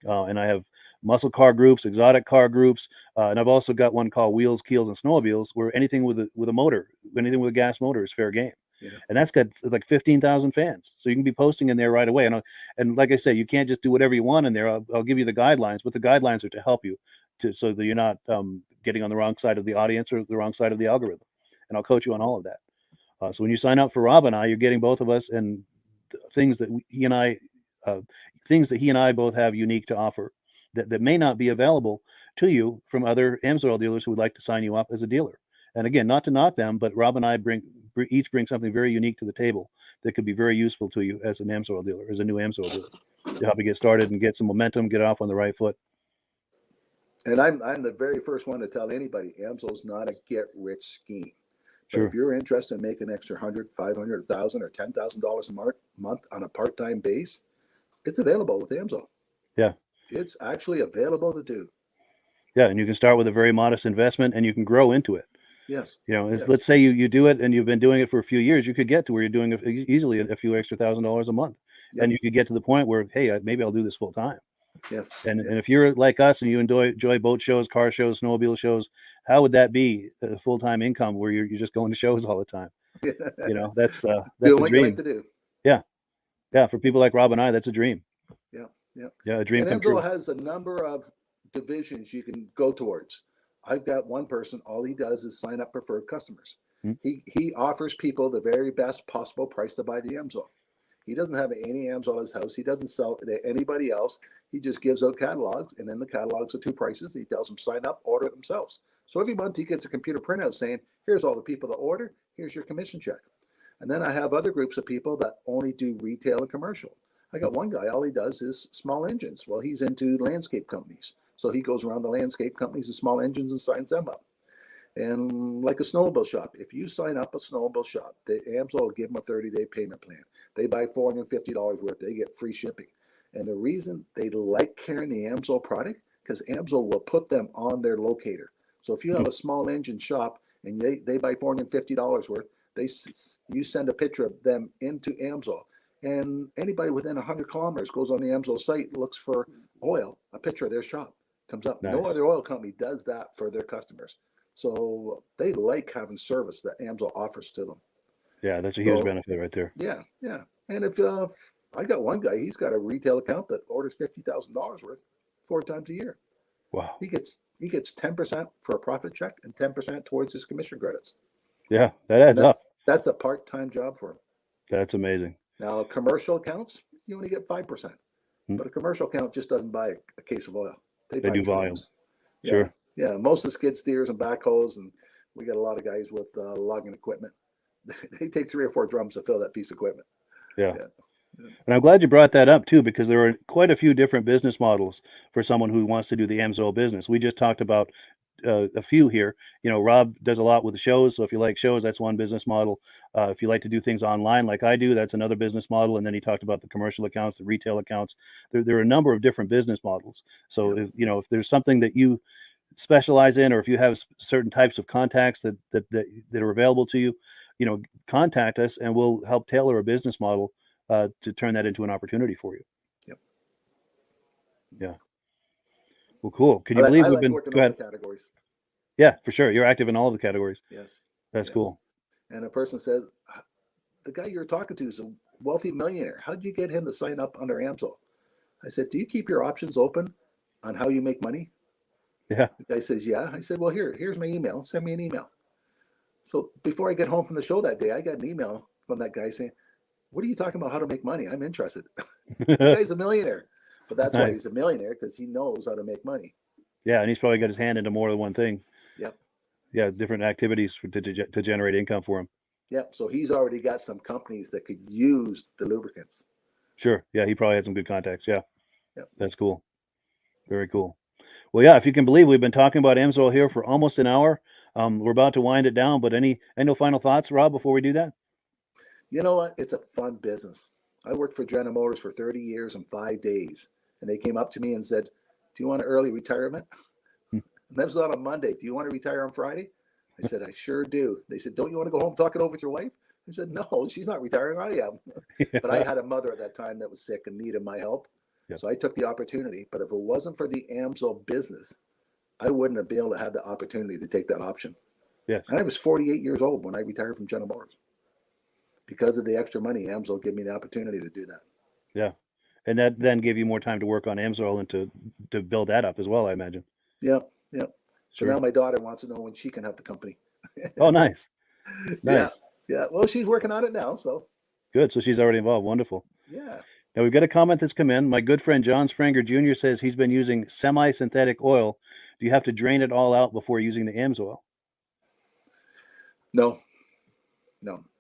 And I have muscle car groups, exotic car groups, and I've also got one called Wheels, Keels, and Snowmobiles, where anything with a motor, anything with a gas motor is fair game. Yeah. And that's got like 15,000 fans. So you can be posting in there right away. And like I say, you can't just do whatever you want in there. I'll give you the guidelines, but the guidelines are to help you so that you're not getting on the wrong side of the audience or the wrong side of the algorithm. And I'll coach you on all of that. So when you sign up for Rob and I, you're getting both of us and things that he and I both have unique to offer that may not be available to you from other AMSOIL dealers who would like to sign you up as a dealer. And again, not to knock them, but Rob and I each bring something very unique to the table that could be very useful to you as an AMSOIL dealer, as a new AMSOIL dealer, to help you get started and get some momentum, get off on the right foot. And I'm the very first one to tell anybody AMSOIL's not a get-rich scheme. But Sure. if you're interested in making an extra $100, $500, $1,000, or $10,000 a month on a part-time base, it's available with AMSOIL. Yeah. It's actually available to do. Yeah, and you can start with a very modest investment, and you can grow into it. Yes. You know, Yes. let's say you do it, and you've been doing it for a few years. You could get to where you're doing easily a few extra $1,000 a month, Yep. and you could get to the point where, hey, maybe I'll do this full time. Yes. And if you're like us and you enjoy boat shows, car shows, snowmobile shows, how would that be a full-time income where you're just going to shows all the time? You know, that's Doing a what you dream. like to do. Yeah, for people like Rob and I, that's a dream. Yeah. Yeah. Yeah, a dream And come true. AMSOIL has a number of divisions you can go towards. I've got one person, all he does is sign up preferred customers. Hmm. He offers people the very best possible price to buy the AMSOIL. He doesn't have any AMSOIL at his house. He doesn't sell it to anybody else. He just gives out catalogs, and then the catalogs are two prices. He tells them sign up, order it themselves. So every month he gets a computer printout saying, here's all the people that order, here's your commission check. And then I have other groups of people that only do retail and commercial. I got one guy, all he does is small engines. Well, he's into landscape companies. So he goes around the landscape companies and small engines and signs them up. And like a snowmobile shop, if you sign up a snowmobile shop, the AMSOIL will give them a 30-day payment plan. They buy $450 worth, they get free shipping. And the reason they like carrying the AMSOIL product, because AMSOIL will put them on their locator. So if you have a small engine shop and they buy $450 worth, you send a picture of them into AMSOIL. And anybody within 100 kilometers goes on the AMSOIL site, looks for oil, a picture of their shop comes up. Nice. No other oil company does that for their customers. So they like having service that AMSOIL offers to them. Yeah, that's a huge benefit right there. Yeah, yeah. And if I got one guy, he's got a retail account that orders $50,000 worth 4 times a year. Wow. He gets 10% for a profit check and 10% towards his commission credits. Yeah, that adds up. That's a part-time job for him. That's amazing. Now, commercial accounts, you only get 5%. But a commercial account just doesn't buy a case of oil. They buy do volume. drums. Sure. Yeah, most of the skid steers and backhoes and We got a lot of guys with logging equipment. They take 3 or 4 drums to fill that piece of equipment. Yeah. And I'm glad you brought that up too, because there are quite a few different business models for someone who wants to do the AMSOIL business. We just talked about a few here. Rob does a lot with the shows. So if you like shows, that's one business model. If you like to do things online like I do, that's another business model. And then he talked about the commercial accounts, the retail accounts. There are a number of different business models. So if there's something that you specialize in, or if you have certain types of contacts that are available to you, contact us and we'll help tailor a business model to turn that into an opportunity for you. Yep. Yeah. Well, cool. Can you believe I we've like been? working Go all ahead. the categories. Yeah, for sure. You're active in all of the categories. Yes. That's cool. And a person says, the guy you're talking to is a wealthy millionaire. How did you get him to sign up under AMSOIL? I said, do you keep your options open on how you make money? Yeah. The guy says, yeah. I said, well, here's my email. Send me an email. So before I get home from the show that day, I got an email from that guy saying, what are you talking about how to make money? I'm interested. The guy's a millionaire. But that's why he's a millionaire, because he knows how to make money. Yeah, and he's probably got his hand into more than one thing. Yep. Yeah, different activities to generate income for him. Yep. So he's already got some companies that could use the lubricants. Sure. Yeah, he probably had some good contacts. Yeah. Yep. That's cool. Very cool. Well, yeah, if you can believe, we've been talking about AMSOIL here for almost an hour. We're about to wind it down, but any final thoughts, Rob, before we do that? You know what? It's a fun business. I worked for General Motors for 30 years and 5 days. And they came up to me and said, do you want an early retirement? And that was on a Monday. Do you want to retire on Friday? I said, I sure do. They said, don't you want to go home, talk it over with your wife? I said, no, she's not retiring. I am. But I had a mother at that time that was sick and needed my help. Yep. So I took the opportunity. But if it wasn't for the AMSOIL business, I wouldn't have been able to have the opportunity to take that option. Yeah. And I was 48 years old when I retired from General Motors. Because of the extra money, AMSOIL gave me the opportunity to do that. Yeah. And that then gave you more time to work on AMSOIL and to build that up as well, I imagine. Yep. Yep. So Sure. now my daughter wants to know when she can have the company. Oh, nice. Nice. Yeah. Well, she's working on it now, so. Good. So she's already involved. Wonderful. Yeah. Now we've got a comment that's come in. My good friend John Spranger Jr. says he's been using semi-synthetic oil. Do you have to drain it all out before using the AMSOIL? No.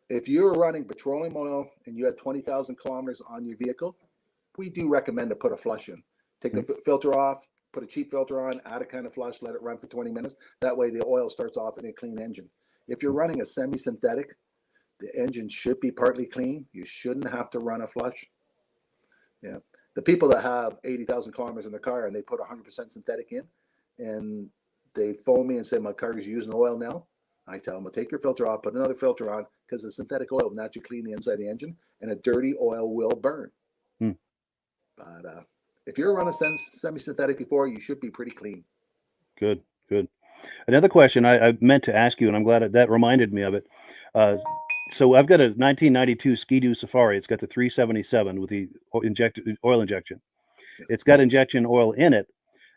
If you're running petroleum oil and you have 20,000 kilometers on your vehicle, we do recommend to put a flush in. Take the filter off, put a cheap filter on, add a kind of flush, let it run for 20 minutes. That way the oil starts off in a clean engine. If you're running a semi-synthetic, the engine should be partly clean. You shouldn't have to run a flush. Yeah. The people that have 80,000 kilometers in their car and they put 100% synthetic in and they phone me and say, my car is using oil now. I tell them, well, take your filter off, put another filter on, because the synthetic oil will naturally clean the inside of the engine and a dirty oil will burn. But if you're running semi-synthetic before, you should be pretty clean. Good. Another question I meant to ask you, and I'm glad that reminded me of it. So I've got a 1992 Ski-Doo Safari. It's got the 377 with the oil injection. Yes. It's got injection oil in it.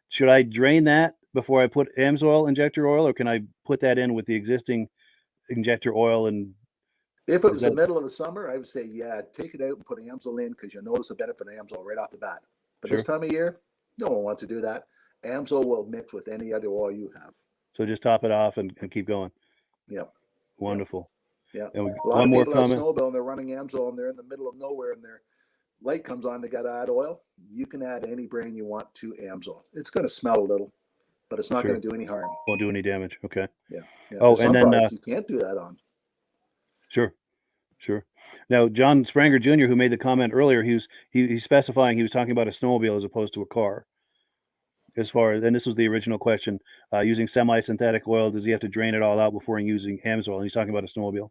Should I drain that before I put AMSOIL injector oil, or can I put that in with the existing injector oil? And if it was the middle of the summer, I would say, yeah, take it out and put AMSOIL in, because you'll notice the benefit of AMSOIL right off the bat. But Sure. This time of year, no one wants to do that. AMSOIL will mix with any other oil you have. So just top it off and keep going. Yep. Wonderful. Yeah. And A lot of people have snowmobile and they're running AMSOIL and they're in the middle of nowhere and their light comes on. They got to add oil. You can add any brand you want to AMSOIL. It's going to smell a little, but it's not Sure. going to do any harm. Won't do any damage. Okay. Yeah. Oh, some and then products you can't do that on. Sure. Now, John Spranger Jr., who made the comment earlier, he's specifying he was talking about a snowmobile as opposed to a car. As far as, and this was the original question, using semi-synthetic oil, does he have to drain it all out before using AMSOIL? And he's talking about a snowmobile.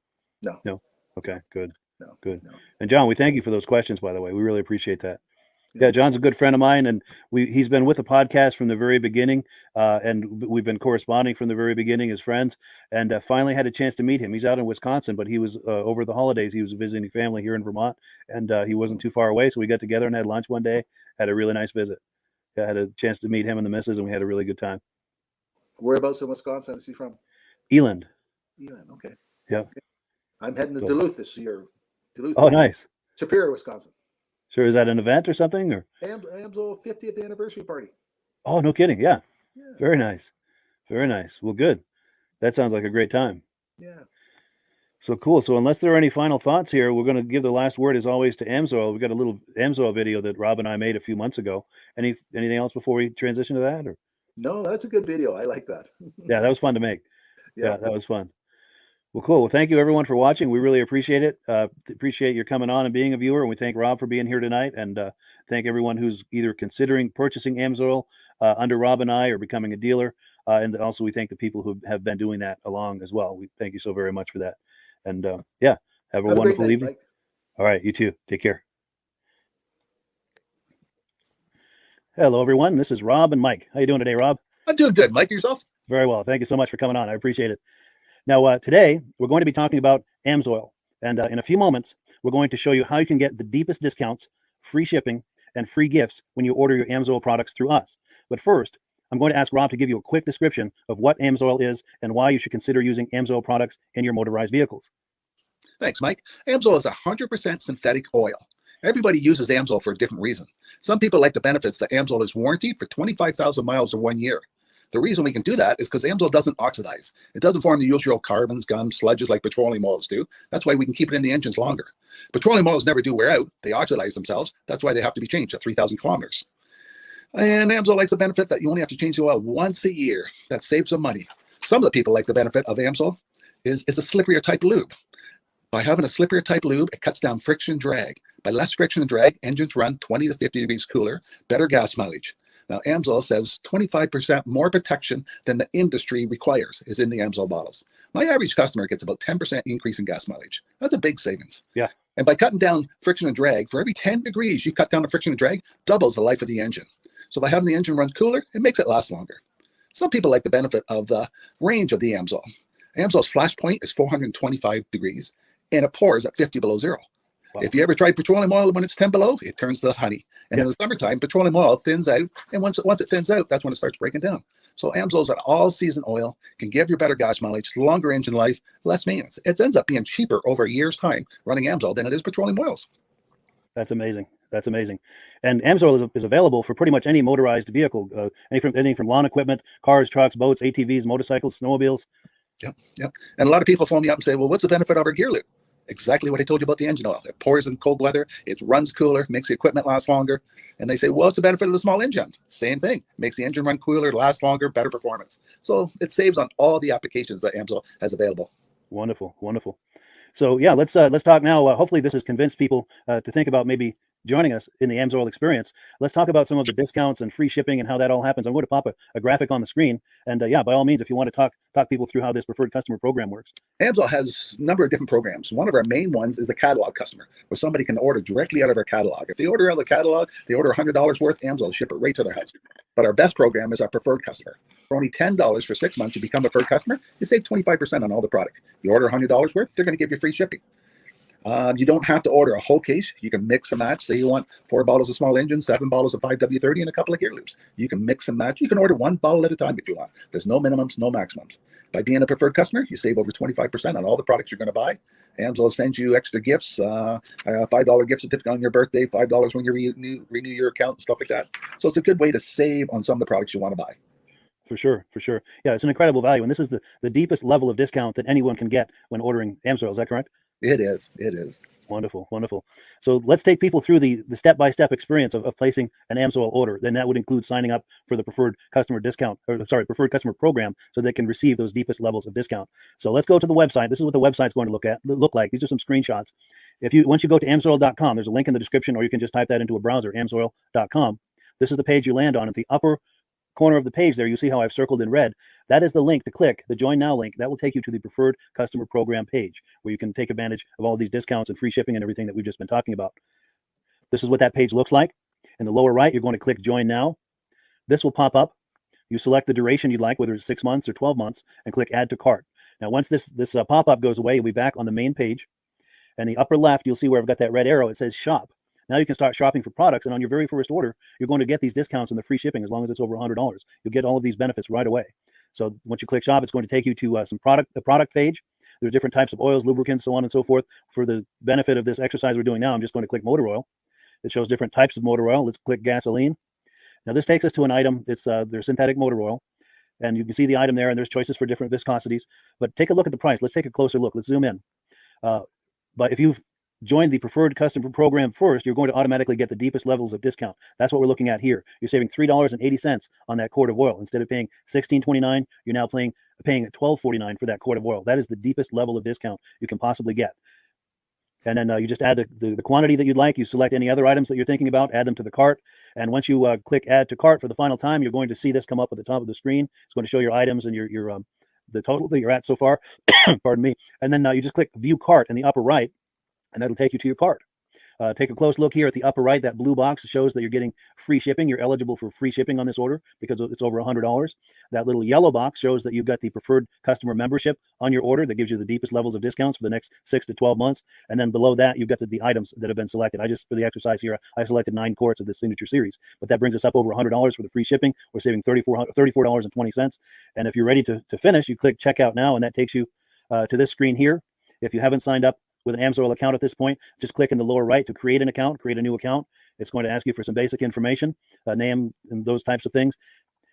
No. Okay, good. No. And John, we thank you for those questions, by the way. We really appreciate that. Yeah, John's a good friend of mine, and he's been with the podcast from the very beginning, and we've been corresponding from the very beginning as friends, and finally had a chance to meet him. He's out in Wisconsin, but he was over the holidays. He was visiting family here in Vermont, and he wasn't too far away, so we got together and had lunch one day. Had a really nice visit. I had a chance to meet him and the missus, and we had a really good time. Whereabouts in Wisconsin is he from? Eland. Okay. Yeah. Okay. I'm heading to Duluth this year. Duluth. Oh, nice. Superior, Wisconsin. Sure. Is that an event or something? Or AMSOIL 50th anniversary party. Oh, no kidding. Yeah. Very nice. Well, good. That sounds like a great time. Yeah. So cool. So unless there are any final thoughts here, we're going to give the last word as always to Amsoil. We got a little Amsoil video that Rob and I made a few months ago. Anything else before we transition to that? Or No, that's a good video. I like that. yeah, that was fun to make. Yeah. Yeah, that was fun. Well, cool. Well, thank you everyone for watching. We really appreciate it. Appreciate your coming on and being a viewer. And we thank Rob for being here tonight. And thank everyone who's either considering purchasing Amsoil under Rob and I or becoming a dealer. And also we thank the people who have been doing that along as well. We thank you so very much for that. And yeah, have a wonderful evening. Mike. All right, you too. Take care. Hello, everyone. This is Rob and Mike. How you doing today, Rob? I'm doing good. Mike, yourself? Very well. Thank you so much for coming on. I appreciate it. Now, today we're going to be talking about Amsoil, and in a few moments we're going to show you how you can get the deepest discounts, free shipping, and free gifts when you order your Amsoil products through us. But first, I'm going to ask Rob to give you a quick description of what Amsoil is and why you should consider using Amsoil products in your motorized vehicles. Thanks, Mike. Amsoil is 100% synthetic oil. Everybody uses Amsoil for a different reason. Some people like the benefits that Amsoil is warranted for 25,000 miles or 1 year. The reason we can do that is because Amsoil doesn't oxidize. It doesn't form the usual carbons, gums, sludges like petroleum oils do. That's why we can keep it in the engines longer. Petroleum oils never do wear out. They oxidize themselves. That's why they have to be changed at 3,000 kilometers. And Amsoil likes the benefit that you only have to change the oil once a year. That saves some money. Some of the people like the benefit of Amsoil is it's a slipperier type lube. By having a slipperier type lube, it cuts down friction and drag. By less friction and drag, engines run 20 to 50 degrees cooler, better gas mileage. Now, Amsoil says 25% more protection than the industry requires is in the Amsoil bottles. My average customer gets about 10% increase in gas mileage. That's a big savings. Yeah. And by cutting down friction and drag, for every 10 degrees you cut down the friction and drag, doubles the life of the engine. So by having the engine run cooler, it makes it last longer. Some people like the benefit of the range of the Amsoil. Amsoil's flash point is 425 degrees, and it pours at 50 below zero. Wow. If you ever tried petroleum oil when it's 10 below, it turns to honey. And in the summertime, petroleum oil thins out. And once it thins out, that's when it starts breaking down. So Amsoil's an all-season oil, can give you better gas mileage, longer engine life, less maintenance. It ends up being cheaper over a year's time running Amsoil than it is petroleum oils. That's amazing. That's amazing. And Amsoil is available for pretty much any motorized vehicle, anything from lawn equipment, cars, trucks, boats, ATVs, motorcycles, snowmobiles. Yep. And a lot of people phone me up and say, well, what's the benefit of our gear lube? Exactly what I told you about the engine oil. It pours in cold weather, it runs cooler, makes the equipment last longer. And they say, well, what's the benefit of the small engine? Same thing. Makes the engine run cooler, last longer, better performance. So it saves on all the applications that Amsoil has available. Wonderful, wonderful. So yeah, let's talk now. Hopefully this has convinced people to think about maybe joining us in the Amsoil experience. Let's talk about some of the discounts and free shipping and how that all happens. I'm going to pop a graphic on the screen. And yeah, by all means, if you want to talk people through how this preferred customer program works. Amsoil has a number of different programs. One of our main ones is a catalog customer, where somebody can order directly out of our catalog. If they order out of the catalog, they order $100 worth, Amsoil will ship it right to their house. But our best program is our preferred customer. For only $10 for 6 months, you become a preferred customer, you save 25% on all the product. You order $100 worth, they're going to give you free shipping. You don't have to order a whole case. You can mix and match. Say you want 4 bottles of small engine, 7 bottles of 5W30, and a couple of gear loops. You can mix and match. You can order 1 bottle at a time if you want. There's no minimums, no maximums. By being a preferred customer, you save over 25% on all the products you're going to buy. Amsoil sends you extra gifts, a $5 gift certificate on your birthday, $5 when you renew your account, and stuff like that. So it's a good way to save on some of the products you want to buy. For sure. Yeah, it's an incredible value. And this is the deepest level of discount that anyone can get when ordering Amsoil. Is that correct? It is. Wonderful. So let's take people through the step-by-step experience of placing an Amsoil order. Then that would include signing up for the preferred customer preferred customer program, so they can receive those deepest levels of discount. So let's go to the website. This is what the website's going to look like. These are some screenshots. Once you go to amsoil.com, there's a link in the description, or you can just type that into a browser, amsoil.com. This is the page you land on. At the upper corner of the page there, you see how I've circled in red. That is the link to click, the Join Now link. That will take you to the preferred customer program page, where you can take advantage of all these discounts and free shipping and everything that we've just been talking about. This is what that page looks like. In the lower right, you're going to click Join Now. This will pop up. You select the duration you'd like, whether it's 6 months or 12 months, and click Add to Cart. Now, once this pop-up goes away, you'll be back on the main page. And the upper left, you'll see where I've got that red arrow. It says Shop. Now you can start shopping for products, and on your very first order, you're going to get these discounts and the free shipping as long as it's over $100. You'll get all of these benefits right away. So once you click Shop, it's going to take you to the product page. There's different types of oils, lubricants, so on and so forth. For the benefit of this exercise we're doing now, I'm just going to click motor oil. It shows different types of motor oil. Let's click gasoline. Now this takes us to an item. It's their synthetic motor oil. and you can see the item there, and there's choices for different viscosities. But take a look at the price. Let's take a closer look. Let's zoom in. But if you've joined the preferred customer program first, you're going to automatically get the deepest levels of discount. That's what we're looking at here. You're saving $3.80 on that quart of oil. Instead of paying $16.29, you're now paying $12.49 for that quart of oil. That is the deepest level of discount you can possibly get. And then you just add the quantity that you'd like. You select any other items that you're thinking about, add them to the cart. And once you click add to cart for the final time, you're going to see this come up at the top of the screen. It's going to show your items and your the total that you're at so far. Pardon me. And then you just click view cart in the upper right, and that'll take you to your cart. Take a close look here at the upper right. That blue box shows that you're getting free shipping. You're eligible for free shipping on this order because it's over $100. That little yellow box shows that you've got the preferred customer membership on your order. That gives you the deepest levels of discounts for the next 6 to 12 months. And then below that, you've got the items that have been selected. For the exercise here, I selected 9 quarts of the signature series, but that brings us up over $100 for the free shipping. We're saving $34.20. And if you're ready to finish, you click checkout now, and that takes you to this screen here. If you haven't signed up with an AMSOIL account at this point, just click in the lower right to create an account, create a new account. It's going to ask you for some basic information, name and those types of things.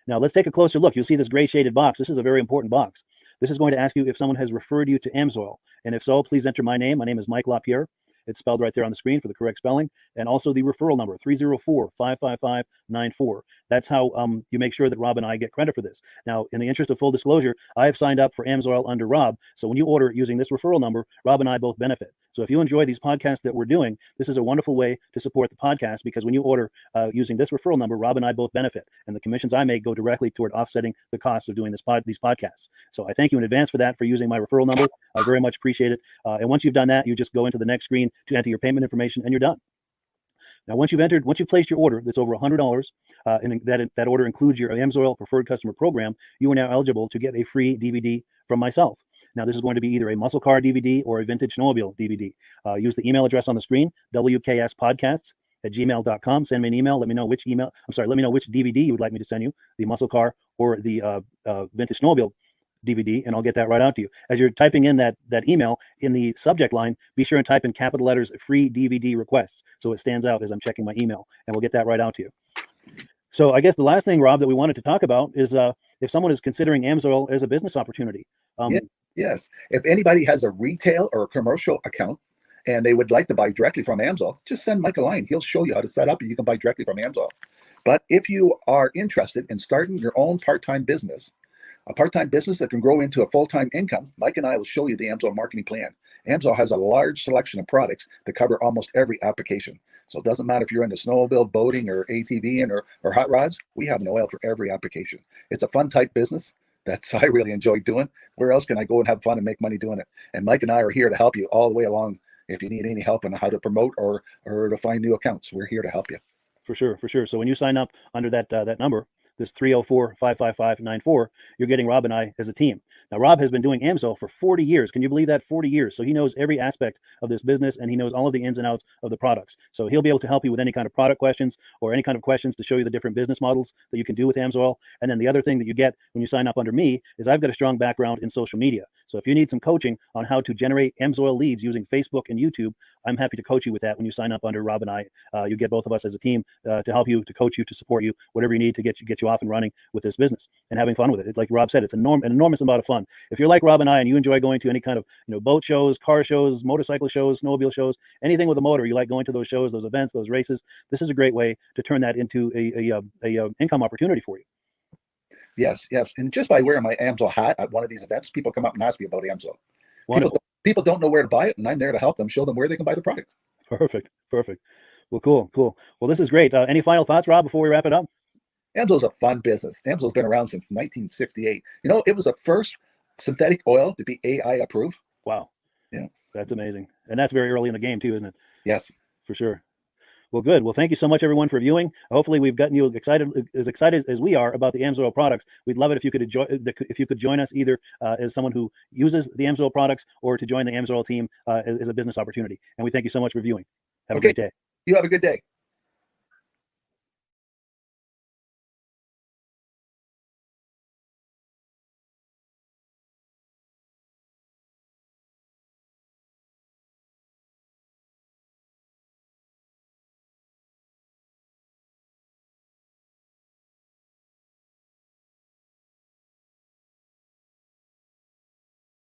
Now let's take a closer look. You'll see this gray shaded box. This is a very important box. This is going to ask you if someone has referred you to AMSOIL. And if so, please enter my name. My name is Mike LaPierre. It's spelled right there on the screen for the correct spelling. And also the referral number, 304-555-94. That's how you make sure that Rob and I get credit for this. Now, in the interest of full disclosure, I have signed up for AMSOIL under Rob. So when you order using this referral number, Rob and I both benefit. So if you enjoy these podcasts that we're doing, this is a wonderful way to support the podcast, because when you order using this referral number, Rob and I both benefit. And the commissions I make go directly toward offsetting the cost of doing these podcasts. So I thank you in advance for that, for using my referral number. I very much appreciate it. And once you've done that, you just go into the next screen to enter your payment information, and you're done. Now, once you've placed your order that's over $100, and that order includes your AMSOIL preferred customer program, you are now eligible to get a free DVD from myself. Now, this is going to be either a muscle car DVD or a vintage snowmobile DVD. Use the email address on the screen, wkspodcasts@gmail.com. Send me an email. Let me know which DVD you would like me to send you, the muscle car or the vintage snowmobile DVD, and I'll get that right out to you. As you're typing in that email, in the subject line, be sure and type in capital letters free DVD requests, so it stands out as I'm checking my email, and we'll get that right out to you. So I guess the last thing, Rob, that we wanted to talk about is if someone is considering AMSOIL as a business opportunity. Yes. If anybody has a retail or a commercial account and they would like to buy directly from AMSOIL, just send Mike a line. He'll show you how to set up, and you can buy directly from AMSOIL. But if you are interested in starting your own part-time business, a part-time business that can grow into a full-time income, Mike and I will show you the AMSOIL marketing plan. AMSOIL has a large selection of products that cover almost every application. So it doesn't matter if you're into snowmobile, boating, or ATV or hot rods, we have an oil for every application. It's a fun type business that's I really enjoy doing. Where else can I go and have fun and make money doing it? And Mike and I are here to help you all the way along. If you need any help on how to promote or to find new accounts, we're here to help you. For sure. So when you sign up under that number, this 304-555-94, you're getting Rob and I as a team. Now, Rob has been doing AMSOIL for 40 years. Can you believe that? 40 years. So he knows every aspect of this business, and he knows all of the ins and outs of the products. So he'll be able to help you with any kind of product questions or any kind of questions to show you the different business models that you can do with AMSOIL. And then the other thing that you get when you sign up under me is I've got a strong background in social media. So if you need some coaching on how to generate AMSOIL leads using Facebook and YouTube, I'm happy to coach you with that when you sign up under Rob and I. You get both of us as a team to help you, to coach you, to support you, whatever you need to get you off and running with this business and having fun with it. Like Rob said, it's an enormous amount of fun. If you're like Rob and I and you enjoy going to any kind of boat shows, car shows, motorcycle shows, snowmobile shows, anything with a motor, you like going to those shows, those events, those races, this is a great way to turn that into a income opportunity for you. Yes. And just by wearing my AMSOIL hat at one of these events, people come up and ask me about AMSOIL. People don't know where to buy it, and I'm there to help them, show them where they can buy the product. Perfect. Well, cool. Well, this is great. Any final thoughts, Rob, before we wrap it up? AMSOIL's a fun business. AMSOIL's been around since 1968. It was the first synthetic oil to be AI approved. Wow. Yeah. That's amazing. And that's very early in the game too, isn't it? Yes. For sure. Well, good. Well, thank you so much, everyone, for viewing. Hopefully, we've gotten you excited as we are about the AMSOIL products. We'd love it if you could join us either as someone who uses the AMSOIL products or to join the AMSOIL team as a business opportunity. And we thank you so much for viewing. Have a great day. You have a good day.